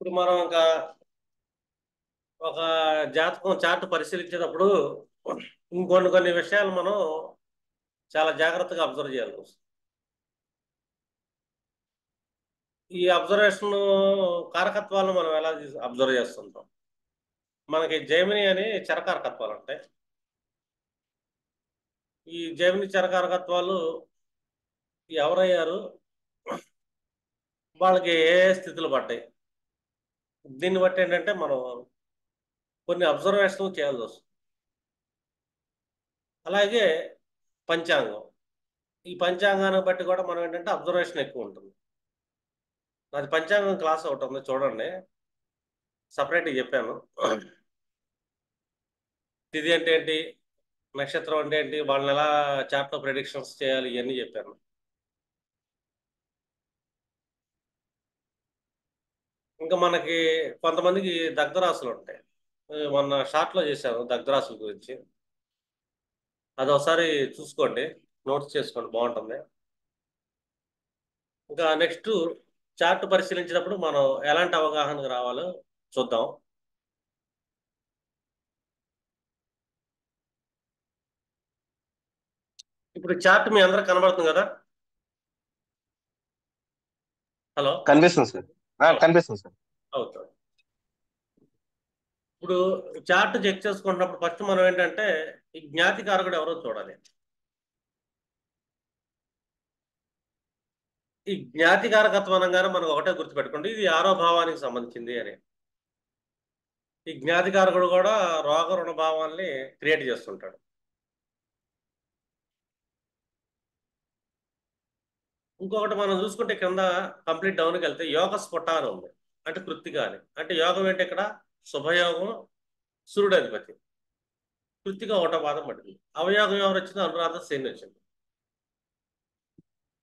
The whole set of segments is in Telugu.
ఇప్పుడు మనం ఇంకా ఒక జాతకం చార్ట్ పరిశీలించేటప్పుడు కొన్ని విషయాలు మనం చాలా జాగ్రత్తగా అబ్జర్వ్ చేయాలి. ఈ అబ్జర్వేషన్ కారకత్వాలను మనం ఎలా అబ్జర్వ్ చేస్తుంటాం. మనకి జైమిని అని చరకారకత్వాలు ఉంటాయి. ఈ జైమిని చరకారకత్వాలు ఎవరయ్యారు, వాళ్ళకి ఏ ఏ స్థితులు పడ్డాయి, దీన్ని బట్టి ఏంటంటే మనం కొన్ని అబ్జర్వేషన్ చేయాల్సి వస్తుంది. అలాగే పంచాంగం, ఈ పంచాంగాన్ని బట్టి కూడా మనం ఏంటంటే అబ్జర్వేషన్ ఎక్కువ ఉంటుంది. నాది పంచాంగం క్లాస్ ఒకటి ఉంది, చూడండి, సపరేట్గా చెప్పాను. తిథి అంటే ఏంటి, నక్షత్రం అంటే ఏంటి, వాళ్ళని ఎలా చార్ట్లో ప్రెడిక్షన్స్ చేయాలి, ఇవన్నీ చెప్పాను. ఇంకా మనకి కొంతమందికి దగ్ధరాశులు ఉంటాయి. మొన్న షార్ట్లో చేశాను దగ్ధరాశుల గురించి, అది ఒకసారి చూసుకోండి, నోట్స్ చేసుకోండి, బాగుంటుంది. ఇంకా నెక్స్ట్ చార్ట్ పరిశీలించినప్పుడు మనం ఎలాంటి అవగాహనకు రావాలో చూద్దాం. ఇప్పుడు చార్ట్ మీ అందరికి కనబడుతుంది కదా? హలో. కనిపిస్తుంది సార్. కనిపిస్తుంది సార్. అవుతుంది. ఇప్పుడు చార్ట్ చెక్ చేసుకున్నప్పుడు ఫస్ట్ మనం ఏంటంటే ఈ జ్ఞాతికారకుడు ఎవరో చూడాలి. ఈ జ్ఞాతికారకత్వం అనగానే మనం ఒకటే గుర్తుపెట్టుకోండి, ఇది ఆరో భావానికి సంబంధించింది అని. ఈ జ్ఞాతికారకుడు కూడా రోగ రుణ భావాల్ని క్రియేట్ చేస్తుంటాడు. ఇంకొకటి మనం చూసుకుంటే కింద కంప్లీట్ డౌన్కి వెళ్తే యోగ స్ఫుట అని ఉంది, అంటే కృత్తిక అని. అంటే యోగం ఏంటి ఇక్కడ? శుభయోగం, సూర్యుడు అధిపతి. కృత్తిక ఒకటో పాదం పట్టింది. అవయోగం ఎవరు వచ్చింది? అనురాధ శని వచ్చింది.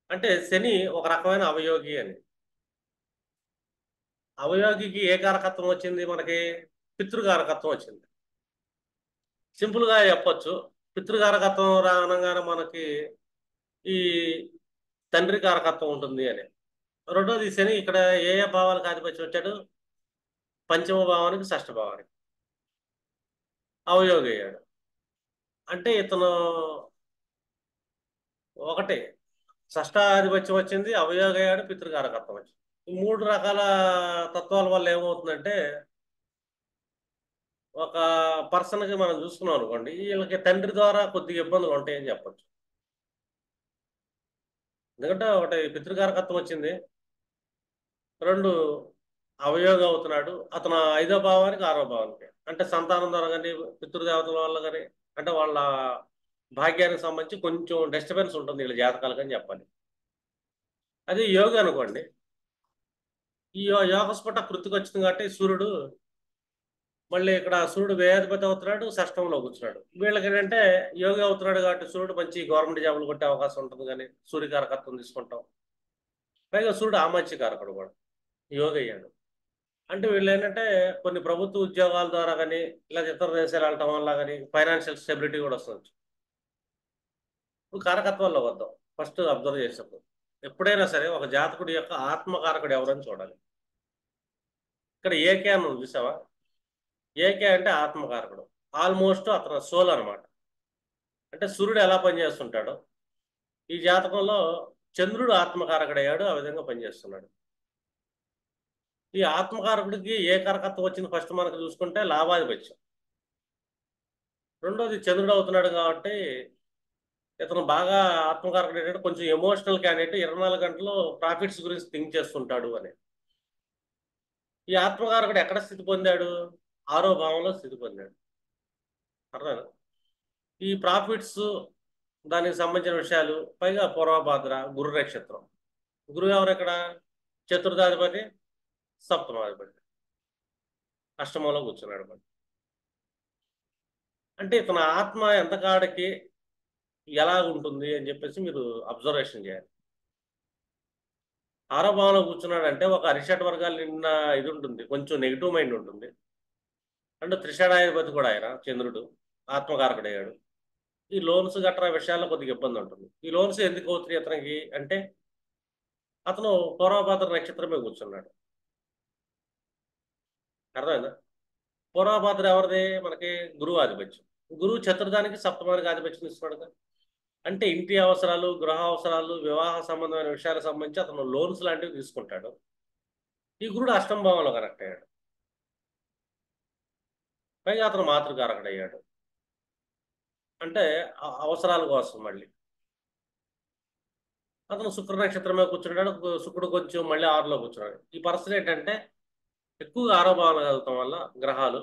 అంటే శని ఒక రకమైన అవయోగి అని. అవయోగికి ఏ కారకత్వం వచ్చింది మనకి? పితృకారకత్వం వచ్చింది. సింపుల్గా చెప్పొచ్చు, పితృకారకత్వం రానగానే మనకి ఈ తండ్రి కారకత్వం ఉంటుంది అని. రెండోది శని ఇక్కడ ఏ ఏ భావాలకు ఆధిపత్యం వచ్చాడు? పంచమ భావానికి, షష్ఠ భావానికి అవయోగి అయ్యాడు. అంటే ఇతను ఒకటే షష్టాధిపత్యం వచ్చింది, అవయోగి అయ్యాడు, పితృకారకత్వం వచ్చింది. ఈ మూడు రకాల తత్వాల వల్ల ఏమవుతుందంటే ఒక పర్సన్కి మనం చూసుకున్నాం అనుకోండి, వీళ్ళకి తండ్రి ద్వారా కొద్దిగా ఇబ్బందులు ఉంటాయని చెప్పొచ్చు. ఎందుకంటే ఒకటి పితృకారకత్వం వచ్చింది, రెండు అవయోగం అవుతున్నాడు, అతను ఐదో భావానికి ఆరో భావానికి. అంటే సంతానం ద్వారా కానీ పితృదేవతల వల్ల కానీ, అంటే వాళ్ళ భాగ్యానికి సంబంధించి కొంచెం డిస్టర్బెన్స్ ఉంటుంది వీళ్ళ జాతకాలు కానీ చెప్పాలి. అది యోగి అనుకోండి, ఈ యోగ స్ఫుట కృతికి వచ్చింది కాబట్టి సూర్యుడు మళ్ళీ ఇక్కడ సూర్యుడు వ్యయాధిపతి అవుతున్నాడు, షష్టంలో కూర్చున్నాడు. వీళ్ళకి ఏంటంటే యోగి అవుతున్నాడు కాబట్టి సూర్యుడు మంచి గవర్నమెంట్ జాబులు కొట్టే అవకాశం ఉంటుంది, కానీ సూర్యకారకత్వం తీసుకుంటాం. పైగా సూర్యుడు ఆమత్స్యకారకుడు కూడా, యోగి అయ్యాడు. అంటే వీళ్ళు ఏంటంటే కొన్ని ప్రభుత్వ ఉద్యోగాల ద్వారా కానీ లేదా ఇతర దేశాలు వెళ్ళటం వల్ల కానీ ఫైనాన్షియల్ స్టెబిలిటీ కూడా వస్తుంది. ఇప్పుడు కారకత్వాల్లో వద్దాం. ఫస్ట్ అబ్జర్వ్ చేసినప్పుడు ఎప్పుడైనా సరే ఒక జాతకుడి యొక్క ఆత్మకారకుడు ఎవరని చూడాలి. ఇక్కడ ఏకే అని ఉంది, చూసావా? ఏకే అంటే ఆత్మకారకుడు, ఆల్మోస్ట్ అతను సోల్ అనమాట. అంటే సూర్యుడు ఎలా పనిచేస్తుంటాడో ఈ జాతకంలో చంద్రుడు ఆత్మకారకుడు అయ్యాడు, ఆ విధంగా పనిచేస్తున్నాడు. ఈ ఆత్మకారకుడికి ఏ కారకత్వం వచ్చింది ఫస్ట్ మనకు చూసుకుంటే లాభాధిపత్యం. రెండోది చంద్రుడు అవుతున్నాడు కాబట్టి ఇతను బాగా ఆత్మకారకుడు ఏంటంటే కొంచెం ఎమోషనల్ క్యాండిడేట్, 24 గంటలు ప్రాఫిట్స్ గురించి థింక్ చేస్తుంటాడు అని. ఈ ఆత్మకారకుడు ఎక్కడ స్థితి పొందాడు? ఆరో భావంలో స్థితి పొందాడు. అర్థం. ఈ ప్రాఫిట్స్, దానికి సంబంధించిన విషయాలు, పైగా పూర్వభాద్ర, గురు నక్షత్రం. గురువు ఎవరు ఇక్కడ? చతుర్థాధిపతి, సప్తమాధిపతి, అష్టమంలో కూర్చున్నాడు. అంటే ఇతని ఆత్మ ఎంతకాడికి ఎలా ఉంటుంది అని చెప్పేసి మీరు అబ్జర్వేషన్ చేయాలి. ఆరో భావంలో కూర్చున్నాడంటే ఒక అరిషట్ వర్గాలు నిన్న ఇది ఉంటుంది, కొంచెం నెగిటివ్ మైండ్ ఉంటుంది. అంటే త్రిషాడాధిపతి కూడా ఆయన చంద్రుడు ఆత్మకారకుడు అయ్యాడు. ఈ లోన్స్ గట్రా విషయాల్లో కొద్దిగా ఇబ్బంది ఉంటుంది. ఈ లోన్స్ ఎందుకు అవుతుంది అతనికి అంటే అతను పూర్వభాద్ర నక్షత్రమే కూర్చున్నాడు. అర్థమైందా? పూర్వభాద్ర ఎవరిది? మనకి గురువు ఆధిపత్యం. గురువు చతుర్థానికి సప్తమానికి ఆధిపత్యం ఇస్తున్నాడు కదా. అంటే ఇంటి అవసరాలు, గృహ అవసరాలు, వివాహ సంబంధమైన విషయాలకు సంబంధించి అతను లోన్స్ లాంటివి తీసుకుంటాడు. ఈ గురుడు అష్టమ భావంలో కనెక్ట్ అయ్యాడు. పైగా అతను మాతృకారకుడు అయ్యాడు. అంటే అవసరాల కోసం మళ్ళీ అతను శుక్ర నక్షత్రం మీద కూర్చున్నాడు. శుక్రుడు కొంచెం మళ్ళీ ఆరులో కూర్చున్నాడు. ఈ పరిస్థితి ఏంటంటే ఎక్కువగా ఆరో భావన కలుగుతాం వల్ల గ్రహాలు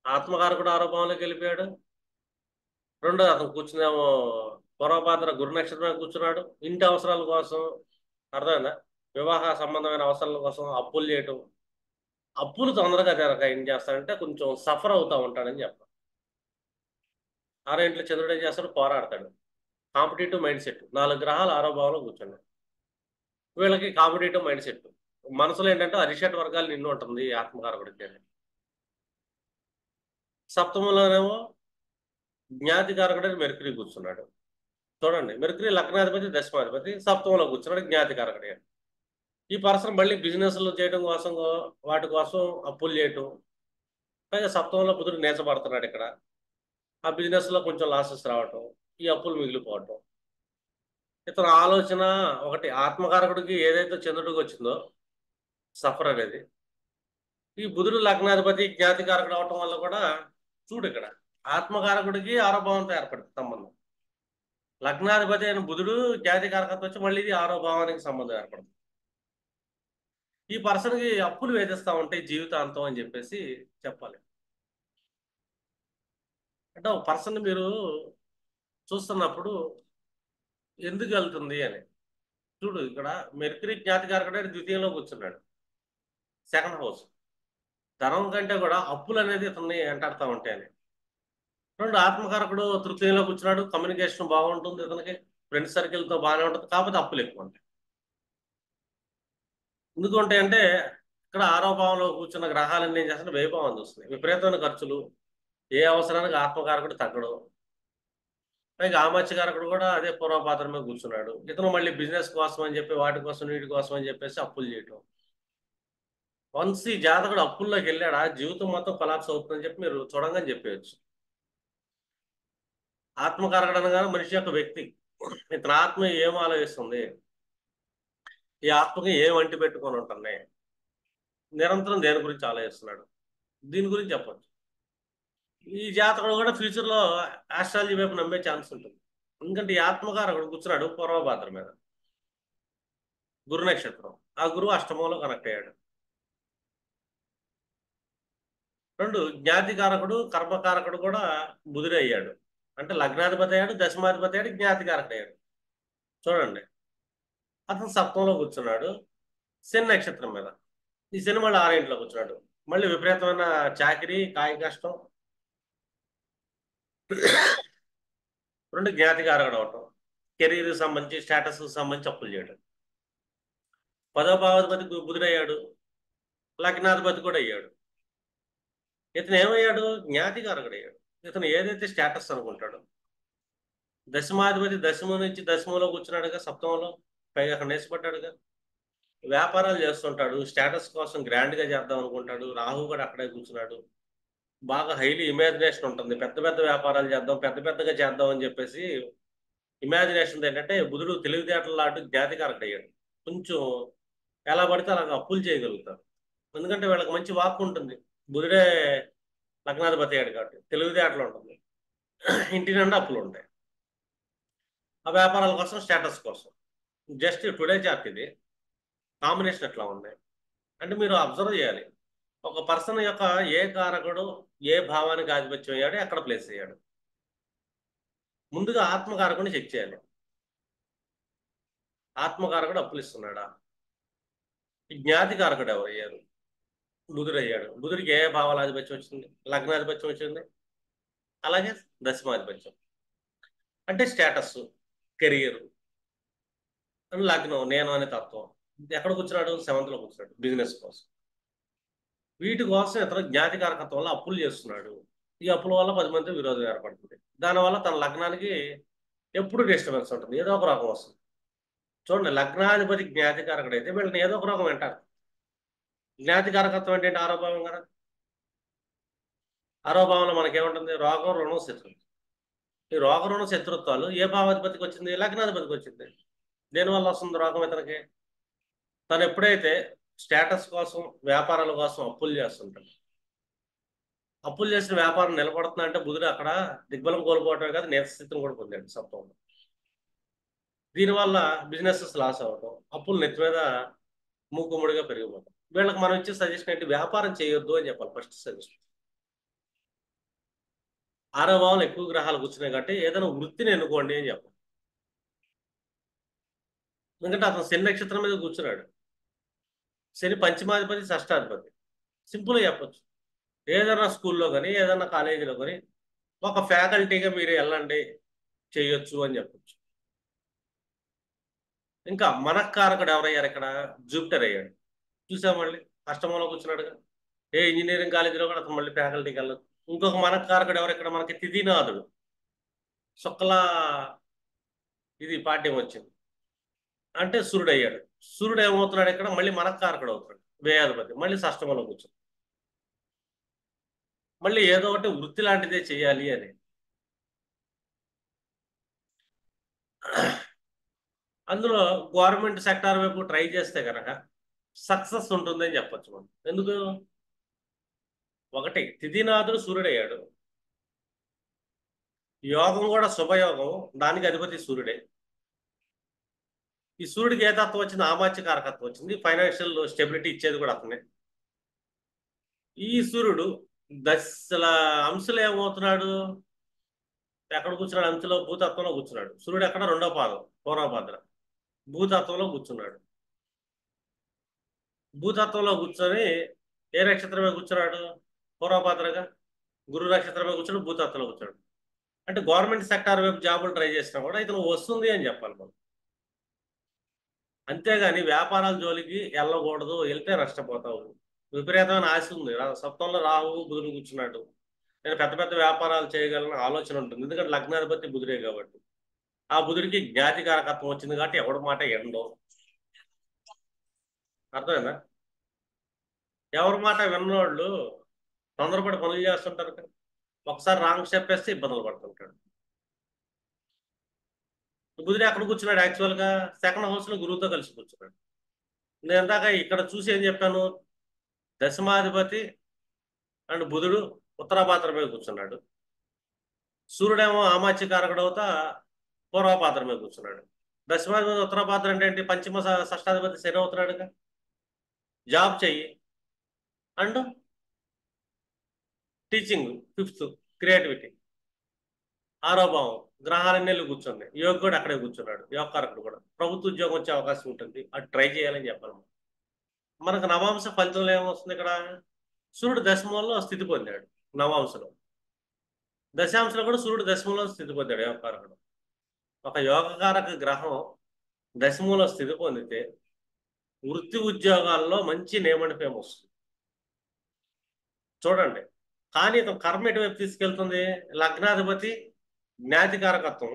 ఆత్మకారకుడు ఆరో భావంలోకి వెళ్ళిపోయాడు. రెండోది అతను కూర్చునేమో పూర్వభాద్ర గురు నక్షత్రం మీద కూర్చున్నాడు. ఇంటి అవసరాల కోసం, అర్థమైందా, వివాహ సంబంధమైన అవసరాల కోసం అప్పులు చేయటం. అప్పులు తొందరగా జరగక ఏం చేస్తాడంటే కొంచెం సఫర్ అవుతా ఉంటాడని చెప్పాలి. ఆరో ఇంట్లో చంద్రుడు ఏం చేస్తాడు? పోరాడతాడు. Competitive mind set. 4 గ్రహాలు ఆరో భావంలో కూర్చున్నాయి. వీళ్ళకి కాంపిటేటివ్ మైండ్ సెట్. మనసులో ఏంటంటే అరిషట్ వర్గాలు నిన్ను ఉంటుంది ఆత్మకారకుడికి అని. సప్తమంలోనేమో జ్ఞాతికారకుడని మెర్కురీ కూర్చున్నాడు. చూడండి, మెర్కురీ లగ్నాధిపతి దశమాధిపతి సప్తమంలో కూర్చున్నాడు జ్ఞాతికారకుడే. ఈ పర్సన్ మళ్ళీ బిజినెస్లు చేయడం కోసం, వాటి కోసం అప్పులు చేయటం. పైగా సప్తమంలో బుధుడు నేచబడుతున్నాడు ఇక్కడ. ఆ బిజినెస్ లో కొంచెం లాసెస్ రావటం, ఈ అప్పులు మిగిలిపోవటం. ఇతని ఆలోచన ఒకటి, ఆత్మకారకుడికి ఏదైతే చంద్రుడికి వచ్చిందో సఫర్ అనేది, ఈ బుధుడు లగ్నాధిపతి జ్ఞాతికారకుడు అవటం వల్ల కూడా చూడు ఇక్కడ ఆత్మకారకుడికి ఆరో భావంతో ఏర్పడుతుంది సంబంధం. లగ్నాధిపతి అయిన బుధుడు జ్ఞాతికారకత్వం వచ్చి మళ్ళీ ఇది ఆరో భావానికి సంబంధం ఏర్పడుతుంది. ఈ పర్సన్కి అప్పులు వేధిస్తూ ఉంటాయి జీవితాంతం అని చెప్పేసి చెప్పాలి. అంటే ఒక పర్సన్ మీరు చూస్తున్నప్పుడు ఎందుకు వెళ్తుంది అని చూడు. ఇక్కడ మెర్కురీ జ్ఞాతికారకుడే ద్వితీయంలో కూర్చున్నాడు, సెకండ్ హౌస్. ధనం కంటే కూడా అప్పులు అనేది ఇతన్ని వెంటాడుతూ ఉంటాయని. రెండు, ఆత్మకారకుడు తృతీయంలో కూర్చున్నాడు. కమ్యూనికేషన్ బాగుంటుంది ఇతనికి, ఫ్రెండ్ సర్కిల్తో బాగానే ఉంటుంది. కాకపోతే అప్పులు ఎక్కువ ఉంటాయి. ఎందుకు ఉంటాయంటే ఇక్కడ ఆరో భావంలో కూర్చున్న గ్రహాలన్నీ ఏం చేస్తాయి? వ్యయభావం చూస్తున్నాయి. విపరీతమైన ఖర్చులు. ఏ అవసరానికి ఆత్మకారకుడు తగ్గడు. పైగా ఆమత్స్యకారకుడు కూడా అదే పూర్వపాత్ర మీద కూర్చున్నాడు. ఇతను మళ్ళీ బిజినెస్ కోసం అని చెప్పి, వాటి కోసం వీటి కోసం అని చెప్పేసి అప్పులు చేయటం. వన్స్ ఈ జాతకుడు అప్పుల్లోకి వెళ్ళాడా జీవితం మొత్తం కొలాప్స్ అవుతుందని చెప్పి మీరు చూడంగానే చెప్పేయచ్చు. ఆత్మకారకుడు అనగానే మనిషి యొక్క వ్యక్తి. ఇతని ఆత్మ ఏం ఆలోచిస్తుంది, ఈ ఆత్మకి ఏం అంటి పెట్టుకొని ఉంటున్నాయి, నిరంతరం దేని గురించి ఆలోచిస్తున్నాడు, దీని గురించి చెప్పచ్చు. ఈ జాతకుడు కూడా ఫ్యూచర్ లో ఆస్ట్రాలజీ వైపు నమ్మే ఛాన్స్ ఉంటుంది. ఎందుకంటే ఈ ఆత్మకారకుడు కూర్చున్నాడు పూర్వభాద్ర మీద, గురు నక్షత్రం. ఆ గురువు అష్టమంలో కనెక్ట్ అయ్యాడు. రెండు, జ్ఞాతికారకుడు కర్మకారకుడు కూడా బుధుడు అయ్యాడు. అంటే లగ్నాధిపతి అయ్యాడు, దశమాధిపతి అయ్యాడు, జ్ఞాతికారకుడు అయ్యాడు. చూడండి, అతను సప్తంలో కూర్చున్నాడు శని నక్షత్రం మీద. ఈ శని మళ్ళీ 6 ఇంట్లో కూర్చున్నాడు. మళ్ళీ విపరీతమైన చాకిరీ, కాయ కష్టం. రెండు, జ్ఞాతికారకుడు అవటం, కెరీర్ సంబంధించి, స్టేటస్ సంబంధించి అప్పులు చేయడం. 10వ భావాధిపతి బుధుడు అయ్యాడు, లగ్నాధిపతి కూడా అయ్యాడు. ఇతను ఏమయ్యాడు? జ్ఞాతికారకుడు అయ్యాడు. ఇతను ఏదైతే స్టేటస్ అనుకుంటాడో. దశమాధిపతి దశమం నుంచి దశమంలో కూర్చున్నాడుగా సప్తమంలో, పైగా అక్కడ నేసిపడ్డాడుగా. వ్యాపారాలు చేస్తుంటాడు, స్టేటస్ కోసం గ్రాండ్గా చేద్దాం అనుకుంటాడు. రాహు కూడా అక్కడే కూర్చున్నాడు. బాగా హైలీ ఇమాజినేషన్ ఉంటుంది, పెద్ద పెద్ద వ్యాపారాలు చేద్దాం, పెద్ద పెద్దగా చేద్దాం అని చెప్పేసి ఇమాజినేషన్. ఏంటంటే బుధుడు తెలివితేటలు లాంటి జ్ఞాతికారకుడు అయ్యాడు. కొంచెం ఎలా పడితే అలా అప్పులు చేయగలుగుతారు. ఎందుకంటే వీళ్ళకి మంచి వాక్ ఉంటుంది. బుధుడే లగ్నాధిపతి అయ్యాడు కాబట్టి తెలివితేటలు ఉంటుంది. ఇంటి నిండా అప్పులు ఉంటాయి. ఆ వ్యాపారాల కోసం, స్టేటస్ కోసం. జస్ట్ టుడే చార్ట్ ఇది, కాంబినేషన్ ఎట్లా ఉన్నాయి అంటే మీరు అబ్జర్వ్ చేయాలి. ఒక పర్సన్ యొక్క ఏ కారకుడు ఏ భావానికి ఆధిపత్యం అయ్యాడు, ఎక్కడ ప్లేస్ అయ్యాడు. ముందుగా ఆత్మకారకుడిని చెక్ చేయాలి. ఆత్మకారకుడు అప్పులు ఇస్తున్నాడా? ఈ జ్ఞాతికారకుడు ఎవరు అయ్యారు? బుధుడు అయ్యాడు. బుధుడికి ఏ భావాల ఆధిపత్యం వచ్చింది? లగ్నాధిపత్యం వచ్చింది, అలాగే దశమాధిపత్యం. అంటే స్టేటస్, కెరియర్, లగ్నం, నేను అనే తత్వం. ఎక్కడ కూర్చున్నాడు? 7th లో కూర్చున్నాడు బిజినెస్ కోసం. వీటి కోసం ఇతను జ్ఞాతికారకత్వం వల్ల అప్పులు చేస్తున్నాడు. ఈ అప్పుల వల్ల 10 మంది విరోధం ఏర్పడుతుంది. దానివల్ల తన లగ్నానికి ఎప్పుడు డిస్టర్బెన్స్ ఉంటుంది, ఏదో ఒక రోగం వస్తుంది. చూడండి, లగ్నాధిపతి జ్ఞాతికారకుడు అయితే వీళ్ళని ఏదో ఒక రోగం వింటారు. జ్ఞాతికారకత్వం అంటే ఆరోపణం కదా. ఆరో భావంలో మనకేముంటుంది? రోగం, రుణం, శత్రువు. ఈ రోగ రుణ శత్రుత్వాలు ఏ భావాధిపతికి వచ్చింది? లగ్నాధిపతికి వచ్చింది. దేనివల్ల వస్తుంది రోగం ఇతనికి? తను ఎప్పుడైతే స్టేటస్ కోసం, వ్యాపారాల కోసం అప్పులు చేస్తుంటాడు, అప్పులు చేసిన వ్యాపారం నిలబడుతున్నా అంటే బుధుడు అక్కడ దిగ్బలం కోల్పోవటమే కాదు, నీచస్థితిని కూడా పొందాడు సప్తమంలో. దీనివల్ల బిజినెసెస్ లాస్ అవ్వటం, అప్పులు నెత్తి మీద మూకుమ్మడిగా పెరిగిపోతాం. వీళ్ళకి మనం ఇచ్చే సజెషన్ ఏంటి? వ్యాపారం చేయొద్దు అని చెప్పాలి ఫస్ట్ సజెషన్. ఆరో భావంలో ఎక్కువ గ్రహాలు కూర్చున్నాయి కాబట్టి ఏదైనా వృత్తిని ఎన్నుకోండి అని చెప్పాలి. ఎందుకంటే అతను శని నక్షత్రం మీద కూర్చున్నాడు. శని పంచమాధిపతి, షష్టాధిపతి. సింపుల్గా చెప్పొచ్చు. ఏదైనా స్కూల్లో కానీ, ఏదైనా కాలేజీలో కానీ ఒక ఫ్యాకల్టీగా మీరు వెళ్ళండి, చేయొచ్చు అని చెప్పొచ్చు. ఇంకా మనఃకారకుడు ఎవరయ్యారు ఇక్కడ? జూపిటర్ అయ్యాడు. చూసాం మళ్ళీ అష్టమంలో కూర్చున్నాడుగా. ఏ ఇంజనీరింగ్ కాలేజీలో కూడా అతను మళ్ళీ ఫ్యాకల్టీకి వెళ్ళదు. ఇంకొక మనఃకారకుడు ఎవరు ఇక్కడ మనకి? తిథినాథుడు. శుక్ల ఇది పాఠ్యం వచ్చింది అంటే సూర్యుడు అయ్యాడు. సూర్యుడు ఏమవుతున్నాడు ఇక్కడ? మళ్ళీ మనఃకారకుడు అవుతాడు, వ్యయాధిపతి. మళ్ళీ షష్టమంలో కూర్చున్నాడు. మళ్ళీ ఏదో ఒకటి వృత్తి లాంటిదే చేయాలి అని. అందులో గవర్నమెంట్ సెక్టార్ వైపు ట్రై చేస్తే కనుక సక్సెస్ ఉంటుందని చెప్పొచ్చు మనం. ఎందుకు? ఒకటి, తిథినాథుడు సూర్యుడయ్యాడు. యోగం కూడా శుభయోగం, దానికి అధిపతి సూర్యుడే. ఈ సూర్యుడికి ఏ తత్వం వచ్చింది? ఆమాత్య కారకత్వం వచ్చింది. ఫైనాన్షియల్ స్టెబిలిటీ ఇచ్చేది కూడా అతనే. ఈ సూర్యుడు దశల అంశలు ఏమవుతున్నాడు? ఎక్కడ కూర్చున్నాడు? అంశలో భూతత్వంలో కూర్చున్నాడు. సూర్యుడు ఎక్కడ? రెండో పాదం, పూర్వభద్ర. భూతత్వంలో కూర్చున్నాడు. భూతత్వంలో కూర్చొని ఏ నక్షత్రమే కూర్చున్నాడు? పూర్వభద్రగా. గురు నక్షత్రమే కూర్చొని భూతత్వంలో కూర్చున్నాడు. అంటే గవర్నమెంట్ సెక్టార్ వైపు జాబులు ట్రై చేసినా కూడా ఇతను వస్తుంది అని చెప్పాలి మనం. అంతేగాని వ్యాపారాల జోలికి వెళ్ళకూడదు, వెళ్తే నష్టపోతావు. విపరీతమైన ఆశ ఉంది. సప్తంలో రాహువు బుధుడు కూర్చున్నాడు. నేను పెద్ద పెద్ద వ్యాపారాలు చేయగలను ఆలోచన ఉంటుంది, ఎందుకంటే లగ్నాధిపతి బుధుడే కాబట్టి. ఆ బుధుడికి జ్ఞాతి కారకత్వం వచ్చింది కాబట్టి ఎవడి మాట ఎండో. అర్థమైందా? ఎవరి మాట విన్నోళ్ళు తొందరపడి పనులు చేస్తుంటారు కదా. ఒకసారి రాంగ్ స్టెప్ వేస్తే ఇబ్బందులు పడుతుంటాడు. బుధుడు ఎక్కడ కూర్చున్నాడు? యాక్చువల్గా సెకండ్ హౌస్ లో గురువుతో కలిసి కూర్చున్నాడు. నేను ఇందాక ఇక్కడ చూసి ఏం చెప్పాను? దశమాధిపతి అండ్ బుధుడు ఉత్తరాపాత్ర మీద కూర్చున్నాడు. సూర్యుడేమో ఆమాత్య కారకుడు అవుతా పూర్వపాత్ర మీద కూర్చున్నాడు. దశమాధిపతి ఉత్తరాపాత్ర అంటే ఏంటి? పంచమ షష్టాధిపతి శని అవుతున్నాడుగా. జాబ్ చెయ్యి. And teaching fifth, creativity. ఆరో భావం గ్రహాలన్నీ వెళ్ళి కూర్చుంది. యోగి కూడా అక్కడే కూర్చున్నాడు, యోగకారకుడు కూడా. ప్రభుత్వ ఉద్యోగం వచ్చే అవకాశం ఉంటుంది, అది ట్రై చేయాలని చెప్పాలి. మనకు నవాంశ ఫలితంలో ఏమొస్తుంది ఇక్కడ? సూర్యుడు దశమంలో స్థితి పొందాడు. నవాంశలో దశాంశలో కూడా సూర్యుడు దశమంలో స్థితి పొందాడు యోగకారకుడు. ఒక యోగకారక గ్రహం దశమంలో స్థితి పొందితే వృత్తి ఉద్యోగాల్లో మంచి నేమ్ అండ్ ఫేమ్ వస్తుంది. చూడండి. కానీ ఇతను కర్మ ఎటువైపు తీసుకెళ్తుంది? లగ్నాధిపతి జ్ఞాతికారకత్వం.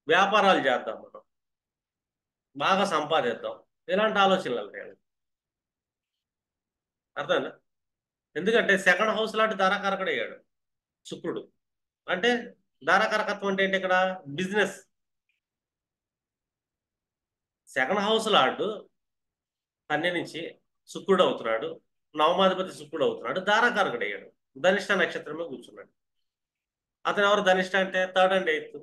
వ్యాపారాలు చేద్దాం మనం, బాగా సంపాదిద్దాం, ఇలాంటి ఆలోచనలు వెళ్తాయి. అర్థమైందా? ఎందుకంటే సెకండ్ హౌస్ లాంటి ధారాకారకుడు అయ్యాడు శుక్రుడు. అంటే ధారాకారకత్వం అంటే ఏంటి ఇక్కడ? బిజినెస్. సెకండ్ హౌస్ లాంటి కన్య నుంచి శుక్రుడు అవుతున్నాడు, నవమాధిపతి శుక్రుడు అవుతున్నాడు, ధారాకారకుడు అయ్యాడు. ధనిష్ట నక్షత్రమే కూర్చున్నాడు. అతను ఎవరు? ధనిష్ట అంటే థర్డ్ అండ్ ఎయిత్.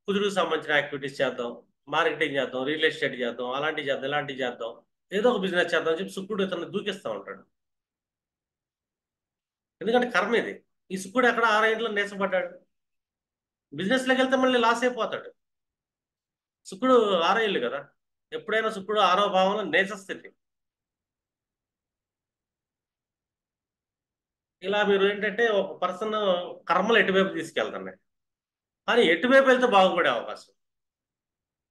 కుదురుకు సంబంధించిన యాక్టివిటీస్ చేద్దాం, మార్కెటింగ్ చేద్దాం, రియల్ ఎస్టేట్ చేద్దాం, అలాంటివి చేద్దాం, ఇలాంటివి చేద్దాం, ఏదో ఒక బిజినెస్ చేద్దాం అని చెప్పి శుక్రుడు ఇతను దూకిస్తూ ఉంటాడు. ఎందుకంటే కర్మ ఇది. ఈ శుక్రుడు ఎక్కడ? 6 ఇంట్లో నేసపడ్డాడు. బిజినెస్లోకి వెళ్తే మళ్ళీ లాస్ అయిపోతాడు. శుక్రుడు 6 ఇల్లు కదా. ఎప్పుడైనా శుక్రుడు 6వ భావంలో నేచ స్థితి. ఇలా మీరు ఏంటంటే ఒక పర్సన్ కర్మలు ఎటువైపు తీసుకెళ్తున్నాయి, కానీ ఎటువైపు వెళ్తే బాగుపడే అవకాశం.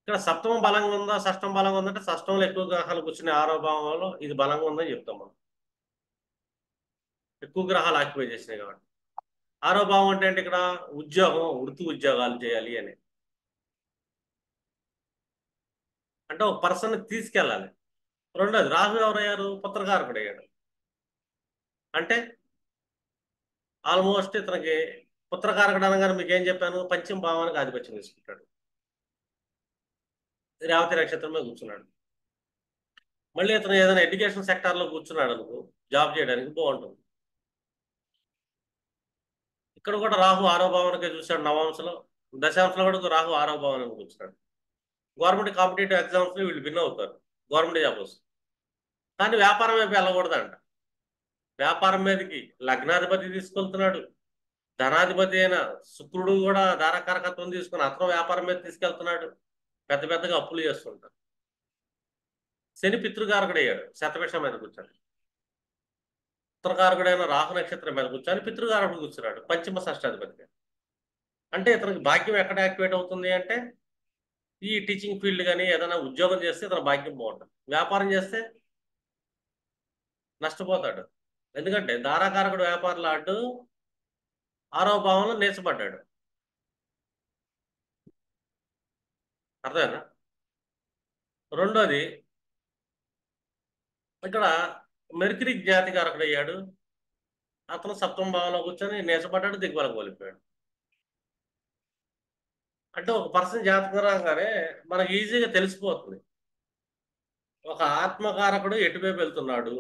ఇక్కడ సప్తమం బలంగా ఉందా, షష్టం బలంగా ఉందంటే షష్టంలో ఎక్కువ గ్రహాలు కూర్చునే 6వ భావంలో ఇది బలంగా ఉందని చెప్తాం మనం. ఎక్కువ గ్రహాలు ఆక్యుపై చేసినాయి కాబట్టి. 6వ భావం అంటే ఏంటి? ఇక్కడ ఉద్యోగం, వృత్తి ఉద్యోగాలు చేయాలి అని. అంటే ఒక పర్సన్ తీసుకెళ్ళాలి. రెండోది రాహు ఎవరయ్యారు? పుత్రకారకుడు అయ్యాడు. అంటే ఆల్మోస్ట్ ఇతనికి పుత్రకారకుడు అనగానే మీకు ఏం చెప్పాను, పంచమ భావానికి ఆధిపత్యం తీసుకుంటాడు. రేవతి నక్షత్రం మీద కూర్చున్నాడు. మళ్ళీ ఇతను ఏదైనా ఎడ్యుకేషన్ సెక్టార్లో కూర్చున్నాడు అనుకో, జాబ్ చేయడానికి బాగుంటుంది. ఇక్కడ కూడా రాహు ఆరో భావానికే చూశాడు నవాంశలో. దశాంశలో కూడా రాహు ఆరో భావానికి కూర్చున్నాడు. గవర్నమెంట్ కాంపిటేటివ్ ఎగ్జామ్స్ లో వీళ్ళు విన్ అవుతారు, గవర్నమెంట్ జాబ్ వస్తుంది. కానీ వ్యాపారం వైపు వెళ్ళకూడదంట. వ్యాపారం మీదకి లగ్నాధిపతి తీసుకెళ్తున్నాడు. ధనాధిపతి అయిన శుక్రుడు కూడా ధారకారకత్వం తీసుకుని అతను వ్యాపారం మీద తీసుకెళ్తున్నాడు. పెద్ద పెద్దగా అప్పులు చేస్తుంటారు. శని పితృకారకుడు అయ్యాడు, శతభిషం మీద కూర్చొని. పుత్రకారకుడైన రాహు నక్షత్రం మీద కూర్చొని పితృకారకుడు కూర్చున్నాడు పంచమ షష్టాధిపతిగా. అంటే ఇతనికి భాగ్యం ఎక్కడ యాక్టివేట్ అవుతుంది అంటే, ఈ టీచింగ్ ఫీల్డ్ కానీ ఏదైనా ఉద్యోగం చేస్తే ఇతను భాగ్యం బాగుంటుంది. వ్యాపారం చేస్తే నష్టపోతాడు. ఎందుకంటే ధారాకారకుడు వ్యాపారలాడు ఆరో భావంలో నేర్చబడ్డాడు. అర్థమేనా? రెండోది, ఇక్కడ మెర్క్యూరీ జ్ఞాతికారకుడు అయ్యాడు. అతను సప్తమ భావంలో కూర్చొని నేర్చబడ్డాడు, దిగ్బలం కోల్పోయాడు. అంటే ఒక పర్సన్ జాతకం రాగానే మనకి ఈజీగా తెలిసిపోతుంది ఒక ఆత్మకారకుడు ఎటువైపు వెళ్తున్నాడు.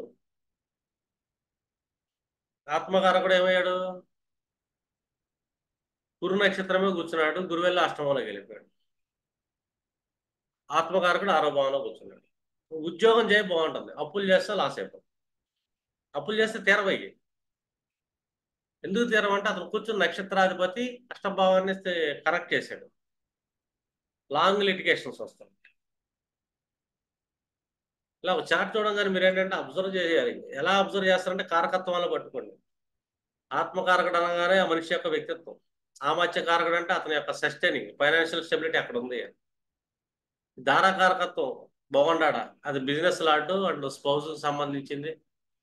ఆత్మకారకుడు ఏమయ్యాడు, గురు నక్షత్రమే కూర్చున్నాడు, గురు వెళ్ళి అష్టమంలోకి వెళ్ళిపోయాడు. ఆత్మకారకుడు ఆరో భావంలో కూర్చున్నాడు. ఉద్యోగం చేయ బాగుంటుంది, అప్పులు చేస్తే లాస్ అయిపోతుంది. అప్పులు చేస్తే తీరవయ్యి. ఎందుకు తీరమంటే అతను కూర్చున్న నక్షత్రాధిపతి అష్టభావాన్ని కరెక్ట్ చేశాడు. లాంగ్ లిటిగేషన్స్ వస్తాయి. ఇలా ఒక చార్ట్ చూడంగానే మీరు ఏంటంటే అబ్జర్వ్ చేయాలి. ఎలా అబ్జర్వ్ చేస్తారంటే కారకత్వాలను పట్టుకోండి. ఆత్మకారకుడు అనగానే ఆ మనిషి యొక్క వ్యక్తిత్వం. ఆమాత్య కారకుడు అంటే అతని యొక్క సస్టైనింగ్ ఫైనాన్షియల్ స్టెబిలిటీ అక్కడ ఉంది. ధారాకారకత్వం బాగుండాడా, అది బిజినెస్ లాంటి అండ్ స్పౌస్ సంబంధించింది.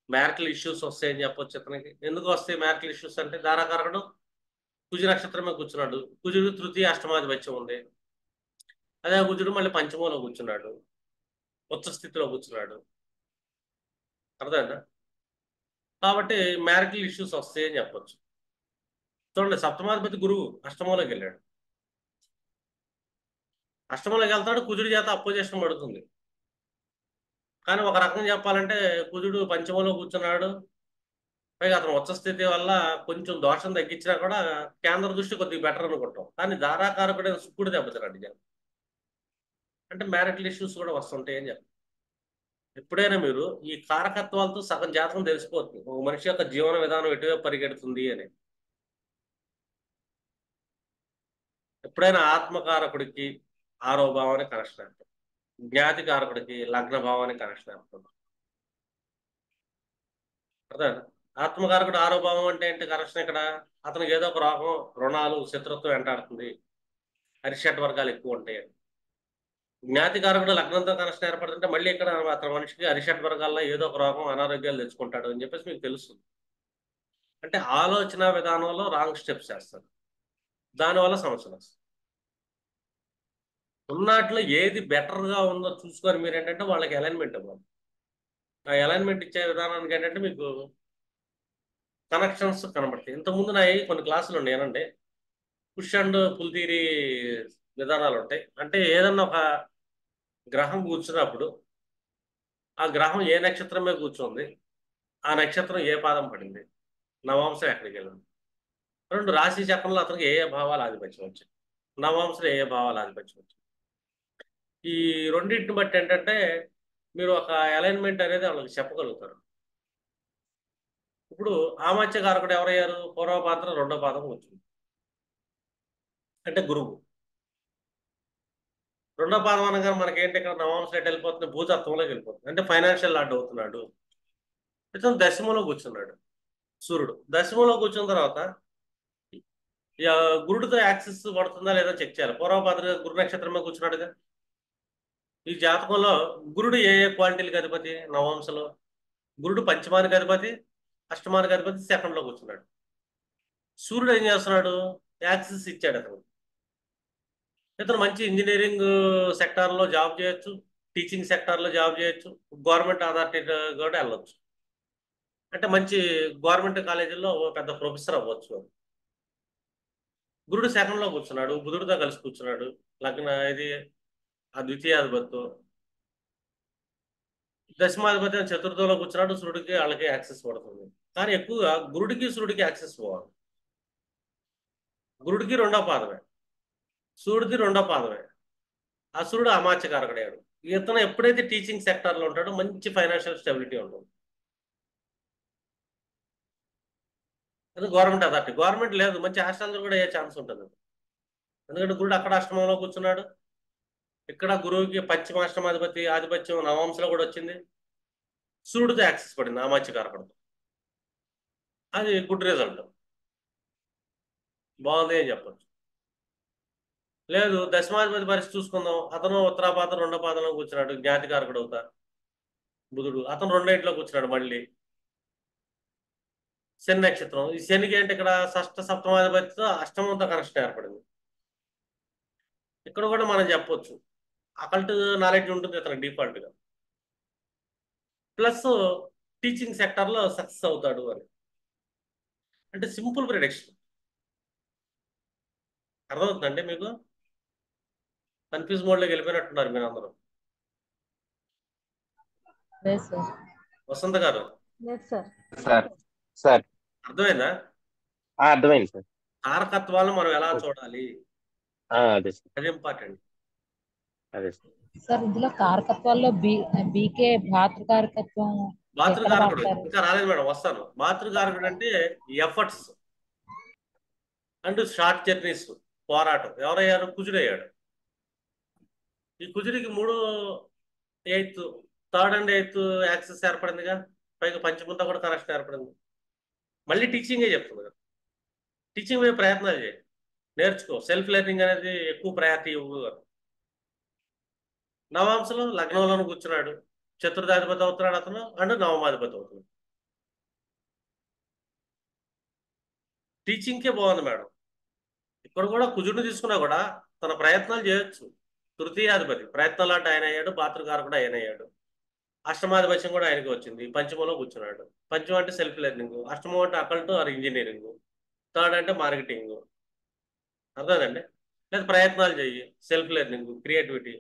మ్యారిటల్ ఇష్యూస్ వస్తాయని చెప్పొచ్చు ఇతనికి. ఎందుకు వస్తాయి మ్యారిటల్ ఇష్యూస్ అంటే, ధారాకారకుడు కుజ నక్షత్రమే కూర్చున్నాడు. కుజుడు తృతీయ అష్టమాధిపత్యం ఉంది. అదే కుజుడు మళ్ళీ పంచమంలో కూర్చున్నాడు, ఉచ్చ స్థితిలో కూర్చున్నాడు. అర్థమైందా? కాబట్టి మ్యారిటల్ ఇష్యూస్ వస్తాయని చెప్పొచ్చు. చూడండి, సప్తమాధిపతి గురువు అష్టమంలోకి వెళ్ళాడు. అష్టమంలోకి వెళ్తాడు, కుజుడి చేత అపోజిషన్ పడుతుంది. కానీ ఒక రకంగా చెప్పాలంటే కుజుడు పంచమంలో కూర్చున్నాడు, పైగా అతను ఉచ్చ స్థితి వల్ల కొంచెం దోషం తగ్గించినా కూడా కేంద్ర దృష్టి కొద్దిగా బెటర్ అనుకుంటాం. కానీ ధారాకారకుడైన శుక్రుడు దెబ్బతిన్నాడు జనం. అంటే మ్యారిటల్ ఇష్యూస్ కూడా వస్తుంటాయి అని చెప్పాలి. ఎప్పుడైనా మీరు ఈ కారకత్వాలతో సగం జాతకం తెలిసిపోతుంది, ఒక మనిషి యొక్క జీవన విధానం ఎటువైపు పరిగెడుతుంది అని. ఎప్పుడైనా ఆత్మకారకుడికి ఆరో భావానికి కనెక్షన్ ఏర్పడుతుంది, జ్ఞాతి కారకుడికి లగ్న భావానికి కనెక్షన్ ఏర్పడుతుంది. అర్థం? ఆత్మకారకుడు ఆరో భావం అంటే ఏంటి కనెక్షన్? ఇక్కడ అతనికి ఏదో ఒక రోగం, రుణాలు, శత్రుత్వం వెంటాడుతుంది, అరిషడ్ వర్గాలు ఎక్కువ ఉంటాయి. జ్ఞాతికారకుడు లగ్నంతో కనెక్షన్ ఏర్పడుతుంటే మళ్ళీ ఇక్కడ అతని మనిషికి అరిషడ్ వర్గాల్లో ఏదో ఒక రోగం, అనారోగ్యాలు తెచ్చుకుంటాడు అని చెప్పేసి మీకు తెలుస్తుంది. అంటే ఆలోచన విధానంలో రాంగ్ స్టెప్స్ చేస్తారు, దానివల్ల సమస్యలు వస్తాయి. ఉన్నట్లో ఏది బెటర్గా ఉందో చూసుకొని మీరు ఏంటంటే వాళ్ళకి అలైన్మెంట్ ఇవ్వాలి. ఆ అలైన్మెంట్ ఇచ్చే విధానానికి ఏంటంటే మీకు కనెక్షన్స్ కనబడతాయి. ఇంతకుముందు నా కొన్ని క్లాసులు ఉన్నాయి ఏనండి, పుష్ అండ్ పుల్ థియరీ విధానాలు ఉంటాయి. అంటే ఏదన్నా ఒక గ్రహం కూర్చున్నప్పుడు ఆ గ్రహం ఏ నక్షత్రం మీద కూర్చుంది, ఆ నక్షత్రం ఏ పాదం పడింది, నవాంశం ఎక్కడికి వెళ్ళింది, రెండు రాశి చక్రంలో అతనికి ఏ ఏ భావాలు ఆధిపత్యం వచ్చాయి, నవాంశంలో ఏ ఏ భావాలు ఆధిపత్యం వచ్చాయి. ఈ రెండింటిని బట్టి ఏంటంటే మీరు ఒక అలైన్మెంట్ అనేది వాళ్ళకి చెప్పగలుగుతారు. ఇప్పుడు ఆమాత్య కారకుడు ఎవరయ్యారు, పూర్వపాత్ర రెండో పాదం వచ్చింది, అంటే గురువు. రెండో పాదం అనగా మనకేంటి, ఇక్కడ నవాంశం ఎటు వెళ్ళిపోతుంది, భూతత్వంలోకి వెళ్ళిపోతుంది, అంటే ఫైనాన్షియల్ లాడ్ అవుతున్నాడు. ఇతను దశమంలో కూర్చున్నాడు. సూర్యుడు దశమంలో కూర్చున్న తర్వాత గురుడితో యాక్సెస్ పడుతుందా లేదా చెక్ చేయాలి. పూర్వపాత్ర గురు నక్షత్రం మీద కూర్చున్నాడుగా. ఈ జాతకంలో గురుడు ఏ ఏ క్వాలిటీలకు అధిపతి, నవాంశలో గురుడు పంచమానికి అధిపతి, అష్టమానికి అధిపతి, సెకండ్లో కూర్చున్నాడు. సూర్యుడు ఏం చేస్తున్నాడు, యాక్సెస్ ఇచ్చాడు అతను. ఇతను మంచి ఇంజనీరింగ్ సెక్టార్లో జాబ్ చేయొచ్చు, టీచింగ్ సెక్టార్లో జాబ్ చేయొచ్చు, గవర్నమెంట్ అథారిటీ కూడా వెళ్ళొచ్చు. అంటే మంచి గవర్నమెంట్ కాలేజీల్లో పెద్ద ప్రొఫెసర్ అవ్వచ్చు. గురుడు శకంలో కూర్చున్నాడు, బుధుడితో కలిసి కూర్చున్నాడు. లగ్న ఇది ఆ ద్వితీయాధిపతితో. దశమాధిపతి చతుర్థంలో కూర్చున్నాడు, సూర్యుడికి వాళ్ళకి యాక్సెస్ పడుతుంది. కానీ ఎక్కువగా గురుడికి సూర్యుడికి యాక్సెస్ పోవాలి. గురుడికి రెండో పాదమే, సూర్యుడికి రెండో పాదమే. ఆ సూర్యుడు అమాత్యకారకుడయ్యాడు. ఇతను ఎప్పుడైతే టీచింగ్ సెక్టార్లో ఉంటాడో మంచి ఫైనాన్షియల్ స్టెబిలిటీ ఉంటుంది. అది గవర్నమెంట్ అథారిటీ. గవర్నమెంట్ లేదు, మంచి హాస్టల్ కూడా అయ్యే ఛాన్స్ ఉంటుంది. ఎందుకంటే గురుడు అక్కడ అష్టమంలో కూర్చున్నాడు, ఇక్కడ గురువుకి పంచమాష్టమాధిపతి ఆధిపత్యం నవాంశలో కూడా వచ్చింది, సూర్యుడితో యాక్సెస్ పడింది అమాత్యకారకుడితో. అది గుడ్ రిజల్ట్, బాగుంది అని చెప్పొచ్చు. లేదు దశమాధిపతి పరిస్థితి చూసుకుందాం, అతను ఉత్తరాపాదం రెండో పాదంలో కూర్చున్నాడు, జ్ఞాతికారకుడు అవుతా బుధుడు. అతను రెండో ఇంట్లో కూర్చున్నాడు మళ్ళీ, శని నక్షత్రం. ఈ శనికి అంటే ఇక్కడ షష్ఠ సప్తమాధిపతితో అష్టమంతో కనెక్షన్ ఏర్పడింది. ఇక్కడ కూడా మనం చెప్పొచ్చు అకల్ట్ నాలెడ్జ్ ఉంటుంది ఇతను డిఫాల్ట్ గా, ప్లస్ టీచింగ్ సెక్టర్ లో సక్సెస్ అవుతాడు అని. అంటే సింపుల్ ప్రిడిక్షన్. అర్థమవుతుందండి మీకు? కన్ఫ్యూజ్ మోడ్ లోకి వెళ్ళిపోయినట్టున్నారు మీరు అందరూ. లేదు సార్. వసంత గారు లేదు సార్. సార్ సార్ అర్థమైందా? అర్థమైంది సార్. కారకత్వాలను మనం ఎలా చూడాలి, అదే సార్, అది ఇంపార్టెంట్. అదే సార్. సార్ ఇందులో కారకత్వాల్లో బీకే భాతృకారకత్వం ఎక్కడ మాతృకారకుడు వాడతారు? ఇంకా రాలేదు మేడం, వస్తాను. మాతృకారకుడు అంటే ఎఫర్ట్స్ అండ్ షార్ట్ జర్నీస్, పోరాటం. ఎవరయ్యారు? కుజుడయ్యాడు. ఈ కుజుడికి 3, 8, 3rd and 8th యాక్సెస్ ఏర్పడిందిగా, పైగా పంచమంతా కూడా కనెక్షన్ ఏర్పడింది. మళ్ళీ టీచింగే చెప్తుంది కదా, టీచింగ్ మీద ప్రయత్నాలు చేయి, నేర్చుకో. సెల్ఫ్ లెర్నింగ్ అనేది ఎక్కువ ప్రయారిటీ ఇవ్వు. నవాంశలో లగ్నంలోనూ కూర్చున్నాడు, చతుర్థాధిపతి అవుతున్నాడు అతను, అండ్ నవమాధిపతి అవుతున్నాడు. టీచింగ్కే బాగుంది మేడం. ఇక్కడ కూడా కుజుడిని తీసుకున్నా కూడా తన ప్రయత్నాలు చేయొచ్చు. తృతీయాధిపతి ప్రయత్నాలు అంటే ఆయన అయ్యాడు, భాతృకారు కూడా ఆయన అయ్యాడు. అష్టమాధిపత్యం కూడా ఆయనకి వచ్చింది, పంచమంలో కూర్చున్నాడు. పంచమం అంటే సెల్ఫ్ లెర్నింగ్, అష్టమం అంటే అకల్ట్ ఆర్ ఇంజనీరింగ్, 3rd అంటే మార్కెటింగ్. అర్థదండి? లేదా ప్రయత్నాలు చెయ్యి, సెల్ఫ్ లెర్నింగ్, క్రియేటివిటీ.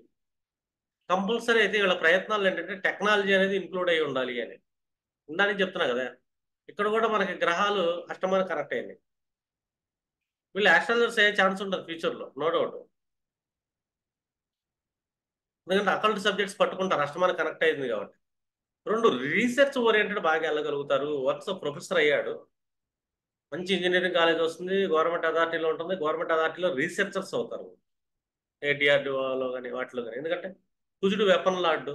కంపల్సరీ అయితే వీళ్ళ ప్రయత్నాలు ఏంటంటే టెక్నాలజీ అనేది ఇంక్లూడ్ అయ్యి ఉండాలి అని ఉందని చెప్తున్నా కదా. ఇక్కడ కూడా మనకి గ్రహాలు అష్టమానికి కనెక్ట్ అయింది. వీళ్ళు ఆస్ట్రాలజర్స్ అయ్యే ఛాన్స్ ఉంటుంది ఫ్యూచర్లో, నో డౌట్. ఎందుకంటే అకల్ట్ సబ్జెక్ట్స్ పట్టుకుంటారు, అష్టమానికి కనెక్ట్ అయింది కాబట్టి. 2 రీసెర్చ్ ఓరియంటెడ్ బాగా వెళ్ళగలుగుతారు. వర్క్స్ ప్రొఫెసర్ అయ్యాడు, మంచి ఇంజనీరింగ్ కాలేజ్ వస్తుంది, గవర్నమెంట్ అథారిటీలో ఉంటుంది. గవర్నమెంట్ అథారిటీలో రీసెర్చర్స్ అవుతారు, DRDOలో కానీ వాటిలో కానీ. ఎందుకంటే కుజుడు వెపన్ లార్డు,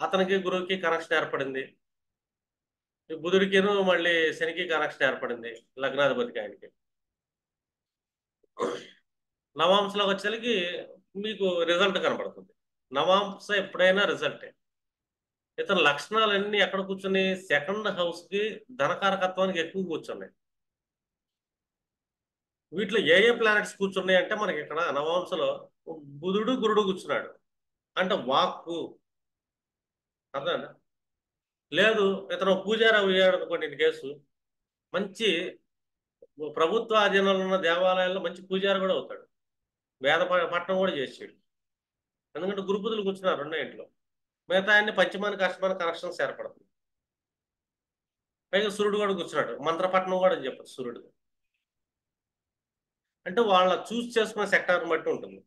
అతనికి గురువుకి కనెక్షన్ ఏర్పడింది. బుధుడికిను మళ్ళీ శనికి కనెక్షన్ ఏర్పడింది, లగ్నాధిపతికి ఆయనకి. నవాంశలోకి వచ్చేసరికి మీకు రిజల్ట్ కనపడుతుంది. నవాంశ ఎప్పుడైనా రిజల్టే. ఇతని లక్షణాలన్నీ ఎక్కడ కూర్చుని, 2nd హౌస్కి ధనకారకత్వానికి ఎక్కువ కూర్చున్నాయి. వీటిలో ఏ ప్లానెట్స్ కూర్చున్నాయి అంటే మనకి ఇక్కడ నవాంశలో బుధుడు గురుడు కూర్చున్నాడు, అంటే వాక్కు. అర్థం లేదు, ఇతను పూజారి అయ్యాడు అనుకోండి, ఇన్ కేసు మంచి ప్రభుత్వ అధీనంలో ఉన్న దేవాలయాల్లో మంచి పూజారి కూడా అవుతాడు, వేద పట్టణం కూడా చేసాడు. ఎందుకంటే గురుబుధులు కూర్చున్నారు రెండో ఇంట్లో. మిగతా అన్ని పంచమానికి అష్టమానికి కనెక్షన్స్ ఏర్పడుతుంది. పైగా సూర్యుడు కూడా కూర్చున్నాడు, మంత్రపట్నం కూడా అని చెప్పచ్చు సూర్యుడు. అంటే వాళ్ళ చూస్ చేసుకునే సెక్టార్ని బట్టి ఉంటుంది.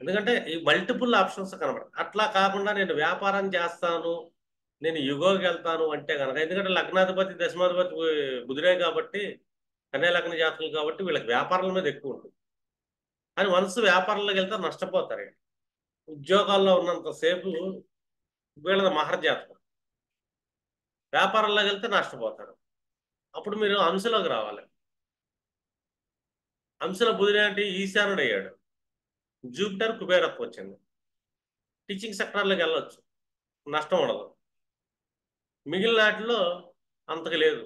ఎందుకంటే ఈ మల్టిపుల్ ఆప్షన్స్ కనబడతాయి. అట్లా కాకుండా నేను వ్యాపారం చేస్తాను, నేను యుగోకి వెళ్తాను అంటే కనుక, ఎందుకంటే లగ్నాధిపతి దశమాధిపతి బుధుడే కాబట్టి, కన్యా లగ్న జాతకులు కాబట్టి వీళ్ళకి వ్యాపారాల మీద ఎక్కువ ఉంటుంది. కానీ వన్స్ వ్యాపారంలోకి వెళ్తే నష్టపోతారు. ఉద్యోగాల్లో ఉన్నంతసేపు వీళ్ళది మహర్జాతకం, వ్యాపారంలోకి వెళ్తే నష్టపోతారు. అప్పుడు మీరు అంశలోకి రావాలి. అంశలో బుధుడు అంటే ఈశానుడు అయ్యాడు, జూపిటర్ కుబేరత్వం వచ్చింది. టీచింగ్ సెక్టార్లోకి వెళ్ళొచ్చు, నష్టం ఉండదు. మిగిలిన వాటిలో అంతకు లేదు.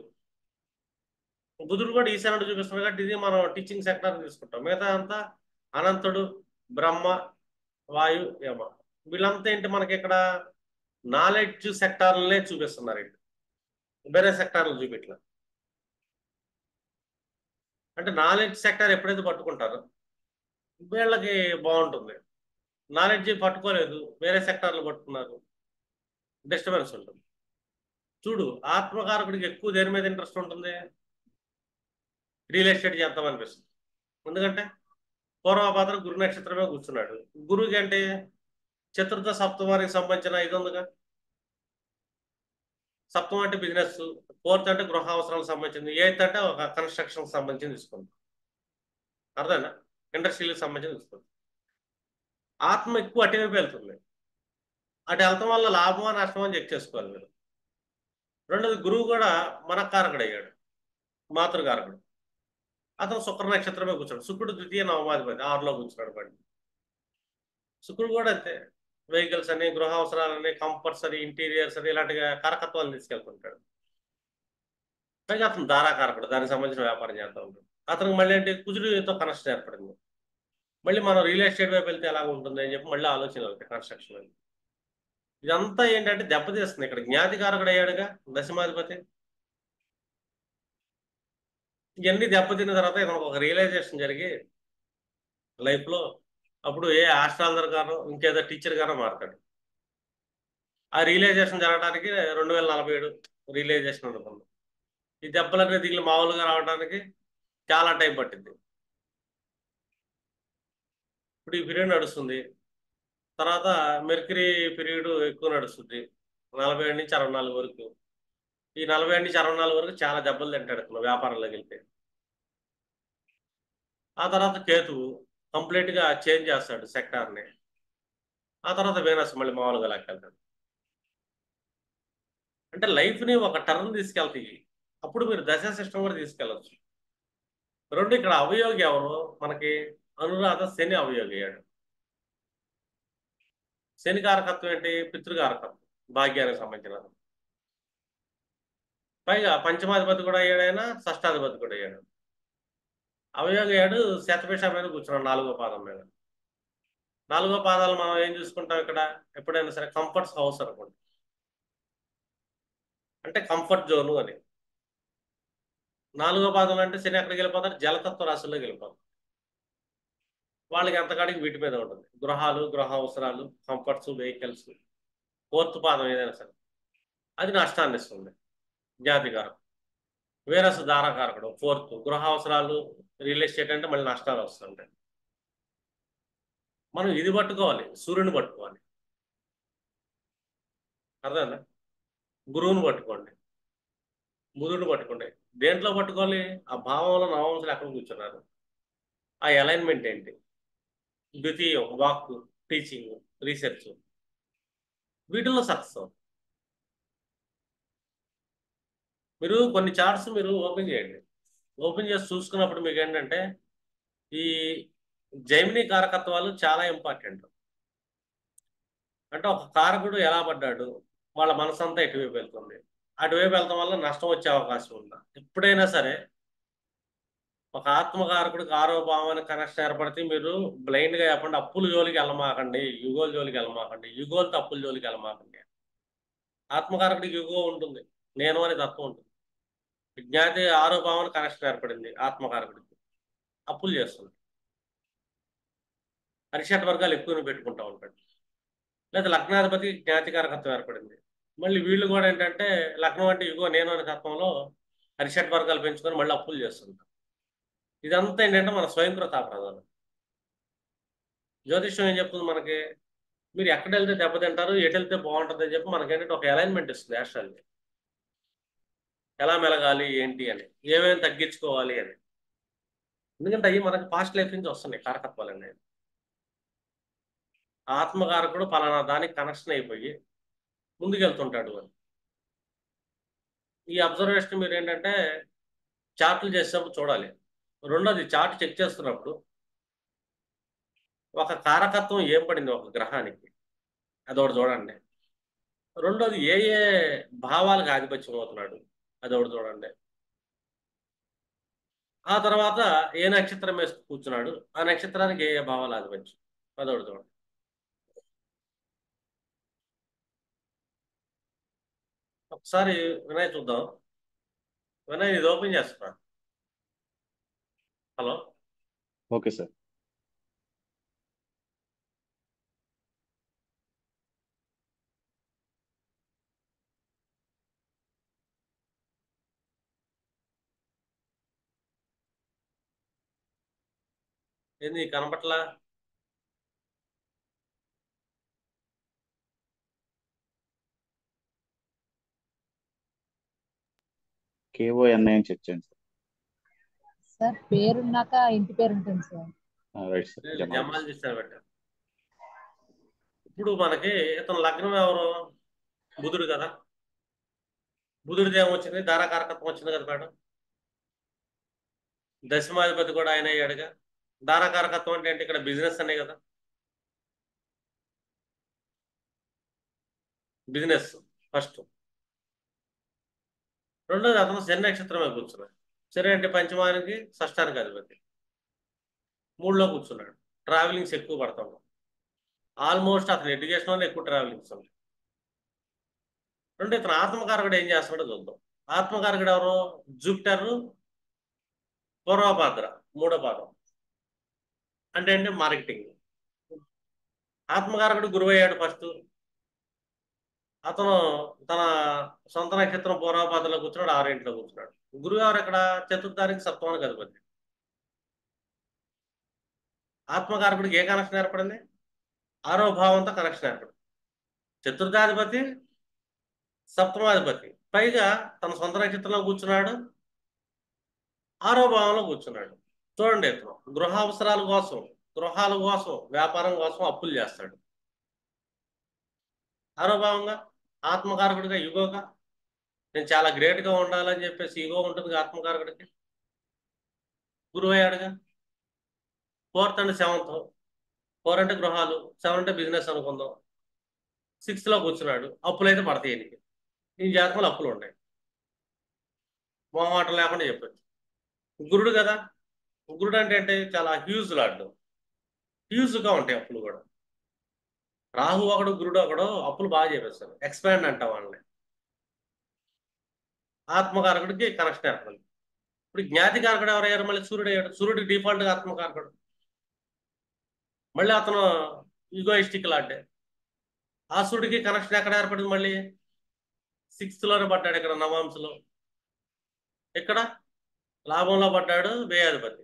బుధుడు కూడా ఈశానుడు చూపిస్తున్నాడు కాబట్టి ఇది మనం టీచింగ్ సెక్టార్ తీసుకుంటాం. మిగతా అంతా అనంతుడు, బ్రహ్మ, వాయు, యమ, వీళ్ళంతా ఏంటి మనకి ఇక్కడ నాలెడ్జ్ సెక్టార్లనే చూపిస్తున్నారు ఇటు, వేరే సెక్టార్లు చూపించలేదు. అంటే నాలెడ్జ్ సెక్టార్ ఎప్పుడైతే పట్టుకుంటారో వీళ్ళకి బాగుంటుంది. నాలెడ్జ్ పట్టుకోలేదు, వేరే సెక్టార్లు పట్టుకున్నారు, డిస్టర్బెన్స్ ఉంటుంది. చూడు, ఆత్మకారకుడికి ఎక్కువ దేని మీద ఇంట్రెస్ట్ ఉంటుంది? రియల్ ఎస్టేట్ చేద్దాం అనిపిస్తుంది. ఎందుకంటే పూర్వపాత్ర గురు నక్షత్రమే కూర్చున్నాడు. గురువుకి అంటే చతుర్థ సప్తమానికి సంబంధించిన ఇది ఉందిగా. సప్తమం అంటే బిజినెస్, ఫోర్త్ అంటే గృహ అవసరాలకు సంబంధించింది, ఎయిత్ అంటే ఒక కన్స్ట్రక్షన్ సంబంధించింది తీసుకుంది. అర్థమైనా? ఇండస్ట్రీలకు సంబంధించి తీసుకుంది. ఆత్మ ఎక్కువ అటువైపు వెళ్తుంది. అటు వెళ్తాం వల్ల లాభమా నష్టమా అని చెక్ చేసుకోవాలి మీరు. రెండోది, గురువు కూడా మనకారకుడు అయ్యాడు, మాతృకారకుడు. అతను శుక్ర నక్షత్రమే కూర్చున్నాడు. శుక్రుడు ద్వితీయ నవమాధిపతి, 6లో కూర్చున్నాడు బండి. శుక్రుడు కూడా అంతే, వెహికల్స్ అని, గృహ అవసరాలని, కంఫర్ట్స్ అని, ఇంటీరియర్స్ అని, ఇలాంటి కారకత్వాలు తీసుకెళ్తుంటాడు. పైగా అతను ధారాకారకుడు, దానికి సంబంధించిన వ్యాపారం చేస్తూ ఉంటాడు. అతనికి మళ్ళీ అంటే కుజుడితో కనెక్షన్ ఏర్పడింది. మళ్ళీ మనం రియల్ ఎస్టేట్ వైపు వెళ్తే ఎలా ఉంటుంది అని చెప్పి మళ్ళీ ఆలోచనలు అవుతాయి కన్స్ట్రక్షన్. ఇదంతా ఏంటంటే దెబ్బతీస్తుంది. ఇక్కడ జ్ఞాతికారకుడు అయ్యాడుగా దశమాధిపతి. ఇవన్నీ దెబ్బతిన్న తర్వాత మనకు ఒక రియలైజేషన్ జరిగి లైఫ్లో అప్పుడు ఏ ఆస్ట్రాలజర్ గానో ఇంకేదో టీచర్ గానో మారుతాడు. ఆ రియలైజేషన్ జరగడానికి 2047 రియలైజేషన్ అనుకుంది. ఈ దెబ్బలన్నీ దిగులు మామూలుగా రావడానికి చాలా టైం పట్టింది. ఇప్పుడు ఈ పీరియడ్ నడుస్తుంది. తర్వాత మెర్క్యూరీ పీరియడ్ ఎక్కువ నడుస్తుంది, 47 నుంచి 64 వరకు. ఈ 47 నుంచి 64 వరకు చాలా దెబ్బలు తింటాడు వ్యాపారంలోకి వెళ్తే. ఆ తర్వాత కేతువు కంప్లీట్గా చేంజ్ చేస్తాడు సెక్టార్ని. ఆ తర్వాత వీనస్ మళ్ళీ మామూలుగా లెక్కెళ్తాడు. అంటే లైఫ్ని ఒక టర్న్ తీసుకెళ్తాయి. అప్పుడు మీరు దశ సిస్టమ్ కూడా తీసుకెళ్ళచ్చు. రెండు, ఇక్కడ అవయోగి ఎవరు మనకి? అనురాధ శని అవయోగి అయ్యాడు. శని కారకత్వం ఏంటి? పితృకారకత్వం, భాగ్యానికి సంబంధించిన. పైగా పంచమాధిపతి కూడా అయ్యాడు, ఆయన షష్టాధిపతి కూడా అయ్యాడు. అవయోగి అయ్యాడు, శతభిష మీద కూర్చున్నాడు 4వ పాదం మీద. 4వ పాదాలు మనం ఏం చూసుకుంటాం ఇక్కడ ఎప్పుడైనా సరే? కంఫర్ట్స్ హౌస్ అనుకుంటాం, అంటే కంఫర్ట్ జోను అని. 4వ పాదం అంటే శని ఎక్కడికి వెళ్ళిపోతారు? జలతత్వ రాశుల్లోకి వెళ్ళిపోతారు. వాళ్ళకి ఎంతకాడికి వీటి మీద ఉంటుంది, గృహాలు, గృహ అవసరాలు, కంఫర్ట్స్, వెహికల్స్. 4th పాదం ఏదైనా సరే అది నష్టాన్ని ఇస్తుంది, జ్ఞాతికారం. వీరస్ ధారాకారకుడు 4th, గృహ అవసరాలు, రియల్ ఎస్టేట్ అంటే మళ్ళీ నష్టాలు వస్తుంటాయి. మనం ఇది పట్టుకోవాలి, సూర్యుని పట్టుకోవాలి. అర్థమైందా? గురువుని పట్టుకోండి, బుధుడిని పట్టుకోండి. దేంట్లో పట్టుకోవాలి? ఆ భావంలో నవవంశులు ఎక్కడ కూర్చున్నారు, ఆ అలైన్మెంట్ ఏంటి, ద్వితీయం వాక్, టీచింగ్, రీసెర్చ్, వీటిల్లో సక్సెస్. మీరు కొన్ని చార్ట్స్ మీరు ఓపెన్ చేయండి. ఓపెన్ చేసి చూసుకున్నప్పుడు మీకు ఏంటంటే ఈ జైమిని కారకత్వాలు చాలా ఇంపార్టెంట్. అంటే ఒక కారకుడు ఎలా పడ్డాడు, వాళ్ళ మనసంతా ఎటువైపు వెళ్తుంది, అటువైపు వెళ్తాం వల్ల నష్టం వచ్చే అవకాశం ఉందా? ఎప్పుడైనా సరే ఒక ఆత్మకారకుడికి 6వ భావానికి కనెక్షన్ ఏర్పడితే మీరు బ్లైండ్గా చెప్పండి, అప్పుల జోలికి వెళ్ళమాకండి, యుగోల జోలికి వెళ్ళమాకండి, యుగోలతో అప్పుల జోలికి వెళ్ళమాకండి. ఆత్మకారకుడికి యుగో ఉంటుంది, నేను అనే తత్వం ఉంటుంది. విజ్ఞాతి 6వ భావానికి కనెక్షన్ ఏర్పడింది, ఆత్మకారకుడికి అప్పులు చేస్తుంది. అరిషట్ వర్గాలు ఎక్కువ పెట్టుకుంటా ఉంటాడు. లేదా లగ్నాధిపతి జ్ఞాతికారకత్వం ఏర్పడింది, మళ్ళీ వీళ్ళు కూడా ఏంటంటే లగ్నం అంటే యుగో నేను అనే తత్వంలో అరిషట్ వర్గాలు పెంచుకొని మళ్ళీ అప్పులు చేస్తుంటారు. ఇదంతా ఏంటంటే మన స్వయంకృత అపరాధాలు. జ్యోతిష్యం ఏం చెప్తుంది మనకి? మీరు ఎక్కడ వెళ్తే దెబ్బతింటారు, ఎటు వెళ్తే బాగుంటుంది అని చెప్పి మనకేంటంటే ఒక అలైన్మెంట్ ఇస్తుంది యాస్ట్రాలజీ. ఎలా మెలగాలి ఏంటి అని, ఏమేమి తగ్గించుకోవాలి అని. ఎందుకంటే అవి మనకి పాస్ట్ లైఫ్ నుంచి వస్తున్నాయి కారకత్వాలు అనేది. ఆత్మకారకుడు పలానా దానికి కనెక్షన్ అయిపోయి ముందుకెళ్తుంటాడు అని. ఈ అబ్జర్వేషన్ మీరు ఏంటంటే చార్ట్లు చేసేటప్పుడు చూడాలి. రెండోది, చార్ట్ చెక్ చేస్తున్నప్పుడు ఒక కారకత్వం ఏం పడింది ఒక గ్రహానికి, అదొకటి చూడండి. రెండోది, ఏ ఏ భావాలకు ఆధిపత్యం అవుతున్నాడు, అదొకటి చూడండి. ఆ తర్వాత ఏ నక్షత్రం వేసి కూర్చున్నాడు, ఆ నక్షత్రానికి ఏ ఏ భావాలు ఆధిపత్యం, అదొకటి చూడండి. ఒకసారి వినయ్ చూద్దాం. వినయ్ ఇది ఓపెన్ చేస్తున్నా. హలో. Okay sir. ఏంది కనపట్లా? KONI అని చెక్ చేయండి సార్ పేరున్నాక ఇంటి పేరు ఉంటుంది sir. Sir. Right sir. Jamal చేస్తారు పెట్టారు. ఇప్పుడు మనకి ఇతను లగ్నం ఎవరు? బుధుడు కదా. బుధుడిది ఏమొచ్చింది? ధారాకారకత్వం వచ్చింది కదా మేడం. దశమాధిపతి కూడా ఆయన అయ్యాడుగా. ధారాకారకత్వం అంటే ఏంటి? ఇక్కడ బిజినెస్ అనే కదా. Business first. రెండోది అతను శని నక్షత్రమే కూర్చున్నాడు. శని అంటే పంచమానికి షష్టానికి అధిపతి. 3లో కూర్చున్నాడు. ట్రావెలింగ్స్ ఎక్కువ పడతాము. ఆల్మోస్ట్ అతను ఎడ్యుకేషన్లోనే ఎక్కువ ట్రావెలింగ్స్ ఉన్నాయి. రెండు ఇతను ఆత్మకారకుడు ఏం చేస్తున్నాడో చూద్దాం. ఆత్మకారకుడు ఎవరు? జూపిటర్ పూర్వభాద్ర 3వ పాదం. అంటే మార్కెటింగ్. ఆత్మకారకుడు గురువు అయ్యాడు ఫస్ట్. అతను తన సొంత నక్షత్రం పూర్వభాద్రలో కూర్చున్నాడు. 6 కూర్చున్నాడు. గురువు ఎవరు? ఎక్కడ? చతుర్థానికి సప్తమానికి అధిపతి. ఆత్మకారకుడికి ఏ కనెక్షన్ ఏర్పడింది? 6వ భావంతో కనెక్షన్ ఏర్పడింది. చతుర్థాధిపతి సప్తమాధిపతి, పైగా తన సొంత నక్షత్రంలో కూర్చున్నాడు. 6వ భావంలో కూర్చున్నాడు. చూడండి, ఇతను గృహావసరాల కోసం, గృహాల కోసం, వ్యాపారం కోసం అప్పులు చేస్తాడు. 6వ భావంగా ఆత్మకారకుడిగా ఈగోగా నేను చాలా గ్రేట్గా ఉండాలని చెప్పేసి ఈగో ఉంటుంది ఆత్మకారకుడికి. గురువు అయ్యాడుగా. 4th and 7th. 4 అంటే గృహాలు, 7 అంటే బిజినెస్ అనుకుందాం. 6లో కూర్చున్నాడు. అప్పులు అయితే పడతాయి. ఈయనకి ఈ జాతకంలో అప్పులు ఉంటాయి. మొహమాటం లేకుండా చెప్పచ్చు. గురుడు కదా. గురుడు అంటే చాలా హ్యూజ్ లాడ్డు. హ్యూజ్గా ఉంటాయి అప్పులు కూడా. రాహు ఒకడు, గురుడు ఒకడు అప్పులు బాగా చేపిస్తారు. ఎక్స్పాండ్ అంటాం వాళ్ళని. ఆత్మకారకుడికి కనెక్షన్ ఏర్పడింది. ఇప్పుడు జ్ఞాతికారకుడు ఎవరయ్యారు? మళ్ళీ సూర్యుడు అయ్యాడు. సూర్యుడికి డిఫాల్ట్గా ఆత్మకారకుడు. మళ్ళీ అతను ఈగోయిస్టిక్ లాడ్డే. ఆ సూర్యుడికి కనెక్షన్ ఎక్కడ ఏర్పడింది? మళ్ళీ 6th పడ్డాడు. ఇక్కడ నవాంశలో. ఇక్కడ లాభంలో పడ్డాడు వ్యయాధిపతి.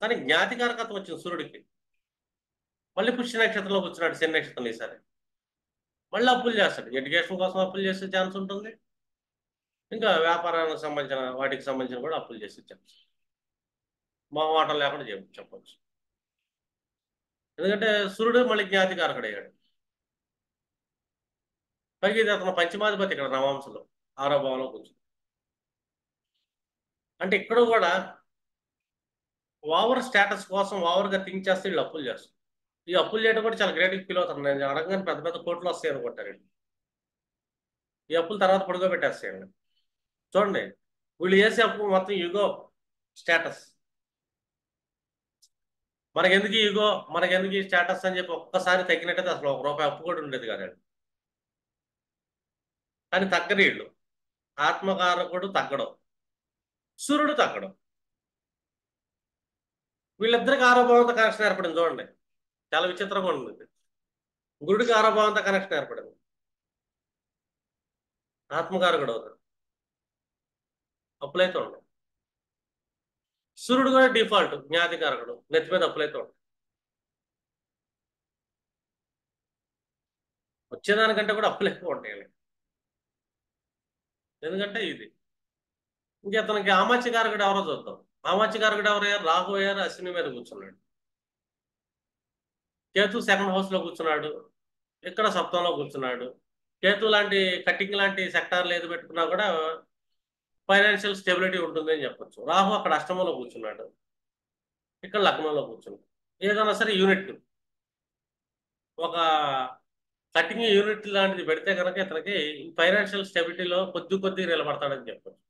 కానీ జ్ఞాతికారకత్వం వచ్చింది సూర్యుడికి. మళ్ళీ పుష్య నక్షత్రంలో కూర్చున్నాడు. శని నక్షత్రం ఈసారి. మళ్ళీ అప్పులు చేస్తాడు. ఎడ్యుకేషన్ కోసం అప్పులు చేసే ఛాన్స్ ఉంటుంది. ఇంకా వ్యాపారానికి సంబంధించిన వాటికి సంబంధించిన కూడా అప్పులు చేసే ఛాన్స్. మొహమాటం లేకుండా చెప్పచ్చు. ఎందుకంటే సూర్యుడు మళ్ళీ జ్ఞాతికారకుడు అయ్యాడు. పైగా ఇది అతను పంచమాధిపతి ఇక్కడ నవాంశలో 6వ భావంలో కూర్చుంది. అంటే ఇక్కడ కూడా ఓవర్ స్టేటస్ కోసం ఓవర్గా థింక్ చేస్తే వీళ్ళు అప్పులు చేస్తారు. ఈ అప్పులు చేయడం కూడా చాలా గ్రేట్గా ఫీల్ అవుతారు. నేను అడగగానే పెద్ద పెద్ద కోట్లు వస్తాయి అనుకుంటారండి. ఈ అప్పులు తర్వాత పొడుగోబెట్టేస్తాయండి. చూడండి, వీళ్ళు చేసే అప్పు మొత్తం ఈగో స్టేటస్. మనకెందుకు ఈగో, మనకెందుకు ఈ స్టేటస్ అని చెప్పి ఒక్కసారి తగ్గినట్టయితే అసలు ₹1 అప్పు కూడా ఉండేది కాదండి. కానీ తగ్గరు వీళ్ళు. ఆత్మకారకుడు తగ్గడం, సూర్యుడు తగ్గడం. వీళ్ళిద్దరికి 6వ భావంతో కనెక్షన్ ఏర్పడింది. చూడండి, చాలా విచిత్రంగా ఉంటుంది. గురుడికి 6వ భావంతో కనెక్షన్ ఏర్పడింది. ఆత్మకారకుడు అవుతాడు. అప్పులైతే ఉండవు. సూర్యుడు కూడా డిఫాల్ట్ జ్ఞాతికారకుడు. నెత్తి మీద అప్పులైతే ఉండవు. వచ్చేదానికంటే కూడా అప్పులు ఎక్కువ ఉంటాయి. ఎందుకంటే ఇది ఇంకా అతనికి ఆమాత్యకారకుడు ఎవరో చూద్దాం. ఆమాత్యకారకుడు ఎవరయ్యారు? రాహు అయ్యారు. అశ్విని మీద కూర్చున్నాడు. కేతు 2nd హౌస్లో కూర్చున్నాడు. ఇక్కడ సప్తంలో కూర్చున్నాడు. కేతు లాంటి కటింగ్ లాంటి సెక్టార్లు ఏది పెట్టుకున్నా కూడా ఫైనాన్షియల్ స్టెబిలిటీ ఉంటుంది అని చెప్పొచ్చు. రాహు అక్కడ అష్టమంలో కూర్చున్నాడు. ఇక్కడ లగ్నంలో కూర్చున్నాడు. ఏదైనా సరే యూనిట్, ఒక కటింగ్ యూనిట్ లాంటిది పెడితే కనుక ఇతనికి ఫైనాన్షియల్ స్టెబిలిటీలో కొద్దిగా నిలబడతాడని చెప్పొచ్చు.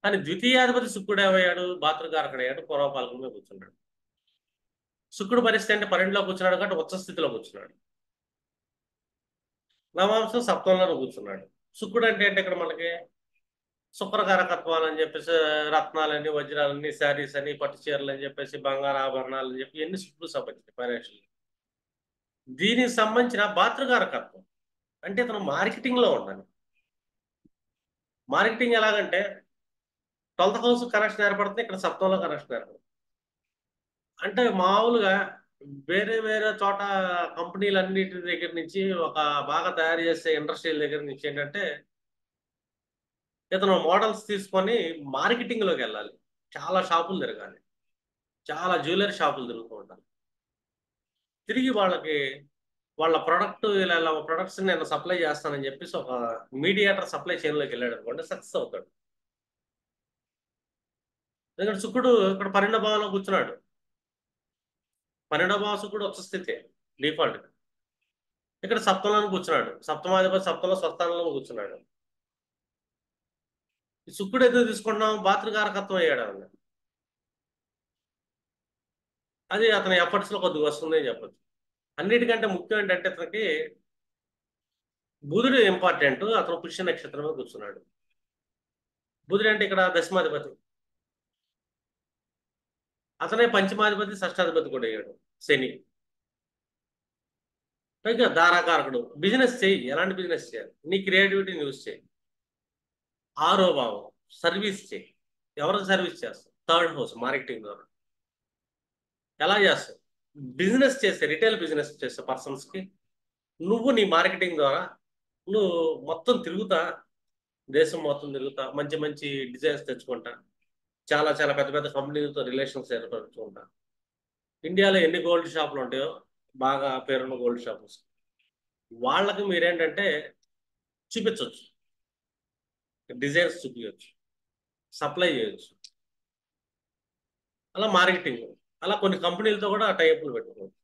కానీ ద్వితీయాధిపతి శుక్రుడు ఏమయ్యాడు? భాతృకారకుడు అయ్యాడు. పూర్వపాలకుల మీద కూర్చున్నాడు. శుక్రుడు పరిస్థితి అంటే 12లో కూర్చున్నాడు కాబట్టి ఉచ్చ స్థితిలో కూర్చున్నాడు. నవాంశం సప్తంలో కూర్చున్నాడు. శుక్రుడు అంటే ఏంటి ఇక్కడ మనకి శుక్రకారకత్వాలు అని చెప్పేసి రత్నాలని వజ్రాలని శారీస్ అని పట్టు చీరలు అని చెప్పేసి బంగారు ఆభరణాలు అని చెప్పి ఎన్ని శుక్రుడు సంబంధించి ఫైనాన్షియల్. దీనికి సంబంధించిన భాతృకారకత్వం అంటే ఇతను మార్కెటింగ్ లో ఉండాలి. మార్కెటింగ్ ఎలాగంటే 12th హౌస్ కనెక్షన్ ఏర్పడుతుంది, ఇక్కడ సప్తంలో కనెక్షన్ ఏర్పడుతుంది. అంటే మామూలుగా వేరే వేరే చోట కంపెనీలన్నిటి దగ్గర నుంచి ఒక బాగా తయారు చేసే ఇండస్ట్రీల దగ్గర నుంచి ఏంటంటే ఇతను మోడల్స్ తీసుకొని మార్కెటింగ్ లోకి వెళ్ళాలి. చాలా షాపులు తిరగాలి, చాలా జ్యువెలరీ షాపులు తిరుగుతూ ఉంటారు. తిరిగి వాళ్ళకి వాళ్ళ ప్రొడక్ట్ ఇలా ప్రొడక్ట్స్ నేను సప్లై చేస్తానని చెప్పేసి ఒక మీడియేటర్ సప్లై చైన్లోకి వెళ్ళాడు అనుకోండి, సక్సెస్ అవుతాడు. ఎందుకంటే శుక్రుడు ఇక్కడ 12వ భావంలో కూర్చున్నాడు. 12వ భావం శుక్రుడు ఉచ్చ స్థితి డిఫాల్ట్. ఇక్కడ సప్తంలో కూర్చున్నాడు, సప్తమాధిపతి సప్తంలో స్వస్థానంలో కూర్చున్నాడు. ఈ శుక్రుడు ఎందుకు తీసుకుంటున్నాం? భాతృకారకత్వం అయ్యాడు అన్న. అది అతని ఎఫర్ట్స్ లో కొద్దిగా వస్తుంది అని చెప్పచ్చు. అన్నిటికంటే ముఖ్యం ఏంటంటే అతనికి బుధుడు ఇంపార్టెంట్. అతను పుష్య నక్షత్రంలో కూర్చున్నాడు. బుధుడు అంటే ఇక్కడ దశమాధిపతి, అతనే పంచమాధిపతి షష్టాధిపతి కూడా అయ్యాడు శని. పైగా ధారాకారకుడు. బిజినెస్ చేయి, ఎలాంటి బిజినెస్ చేయాలి, నీ క్రియేటివిటీని యూజ్ చేయి. 6వ భావం సర్వీస్ చేయి. ఎవరికి సర్వీస్ చేస్తావు? 3rd హౌస్ మార్కెటింగ్ ద్వారా. ఎలా చేస్తావు? బిజినెస్ చేస్తే, రిటైల్ బిజినెస్ చేసే పర్సన్స్ కి నువ్వు నీ మార్కెటింగ్ ద్వారా నువ్వు మొత్తం తిరుగుతా, దేశం మొత్తం తిరుగుతా, మంచి మంచి డిజైన్స్ తెచ్చుకుంటా, చాలా చాలా పెద్ద పెద్ద కంపెనీలతో రిలేషన్స్ ఏర్పరచుకుంటా. ఇండియాలో ఎన్ని గోల్డ్ షాపులు ఉంటాయో బాగా పేరున్న గోల్డ్ షాప్స్ వాళ్ళకి మీరేంటంటే చూపించవచ్చు, డిజైన్స్ చూపించవచ్చు, సప్లై చేయొచ్చు. అలా మార్కెటింగ్, అలా కొన్ని కంపెనీలతో కూడా టైప్లు పెట్టుకోవచ్చు.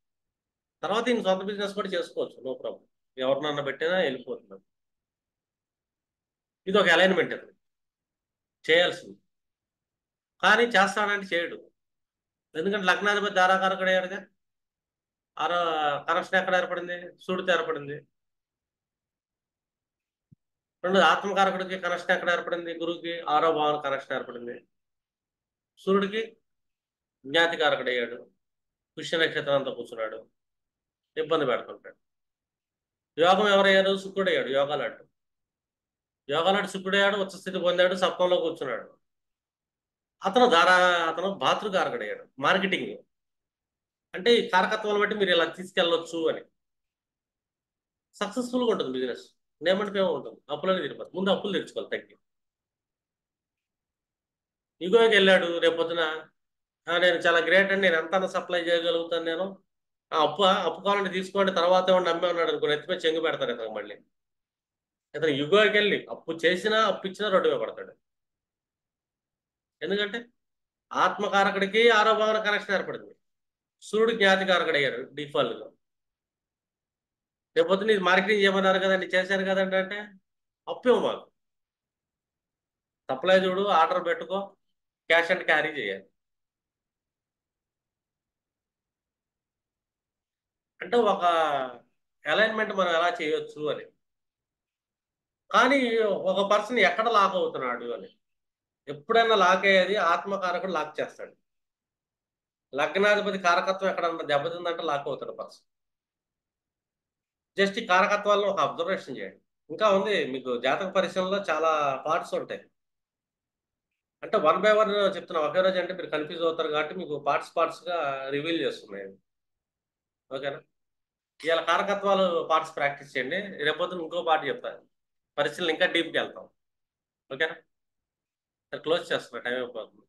తర్వాత ఇంక సొంత బిజినెస్ కూడా చేసుకోవచ్చు, నో ప్రాబ్లం. ఎవరినన్నా పెట్టినా వెళ్ళిపోతున్నారు. ఇది ఒక అలైన్మెంట్ అది చేయాల్సింది. కానీ చేస్తాడంటే చేయడు. ఎందుకంటే లగ్నాధిపతి ధారాకారకుడు అయ్యాడుగా. కనెక్షన్ ఎక్కడ ఏర్పడింది? సూర్యుడితో ఏర్పడింది. రెండు ఆత్మకారకుడికి కనెక్షన్ ఎక్కడ ఏర్పడింది? గురువుకి 6వ భావం కనెక్షన్ ఏర్పడింది. సూర్యుడికి జ్ఞాతికారకుడు అయ్యాడు. పుష్య నక్షత్రం అంతా కూర్చున్నాడు, ఇబ్బంది పెడుతుంటాడు. యోగం ఎవరయ్యారు? శుక్రుడు అయ్యాడు. యోగాలాడు శుక్రుడు అయ్యాడు, ఉచ్చ స్థితి పొందాడు, సప్తంలో కూర్చున్నాడు. అతను భాతృకారకుడు అయ్యాడు. మార్కెటింగ్ అంటే ఈ కారకత్వాన్ని బట్టి మీరు ఇలా తీసుకెళ్ళొచ్చు అని. సక్సెస్ఫుల్గా ఉంటుంది బిజినెస్. నేమంటే ఉంటుంది, అప్పులనే తీరిపోతుంది. ముందు అప్పులు తెచ్చుకోవాలి తగ్గి. ఇగోకి వెళ్ళాడు, రేపొద్దున నేను చాలా గ్రేట్ అండి, నేను ఎంత సప్లై చేయగలుగుతాను, నేను అప్పు కావాలంటే తీసుకోండి, తర్వాత ఏమన్నా నమ్మే ఉన్నాడు అనుకో, ఎత్తిపై చెంగు పెడతారు ఇతను. మళ్ళీ ఇతను యుగోకి వెళ్ళి అప్పు చేసినా అప్పు ఇచ్చినా రోడ్డు మీద పడతాడు. ఎందుకంటే ఆత్మకారకుడికి 6వ భావన కనెక్షన్ ఏర్పడింది. సూర్యుడు జ్ఞాతికారకుడు అయ్యారు డిఫాల్ట్గా. రేపొద్దు నీది మార్కెటింగ్ చేయమన్నారు కదండి, చేశాను కదండి అంటే అప్పేమో మాకు సప్లై చూడు, ఆర్డర్ పెట్టుకో, క్యాష్ అండ్ క్యారీ చేయాలి. అంటే ఒక అలైన్మెంట్ మనం ఎలా చేయొచ్చు అని. కానీ ఒక పర్సన్ ఎక్కడ లాక్ అవుతున్నాడు అని. ఎప్పుడైనా లాక్ అయ్యేది ఆత్మకారకుడు లాక్ చేస్తాడు. లగ్నాధిపతి కారకత్వం ఎక్కడన్నా దెబ్బతిందంటే లాక్ అవుతాడు పర్సన్. జస్ట్ ఈ కారకత్వాలను ఒక అబ్జర్వేషన్ చేయండి. ఇంకా ఉంది మీకు జాతక పరిశీలనలో చాలా పార్ట్స్ ఉంటాయి. అంటే 1 by 1 చెప్తున్నా. ఒకే రోజు అంటే మీరు కన్ఫ్యూజ్ అవుతారు కాబట్టి మీకు పార్ట్స్గా రివీల్ చేస్తున్నాయి. ఓకేనా? ఇవాళ కారకత్వాలు పార్ట్స్ ప్రాక్టీస్ చేయండి. రేపొద్దున ఇంకో పార్ట్ చెప్తాను. పరిశీలన ఇంకా డీప్కి వెళ్తాం. ఓకేనా? క్లోజ్ చేస్తున్నా, టైం అయిపోతుంది.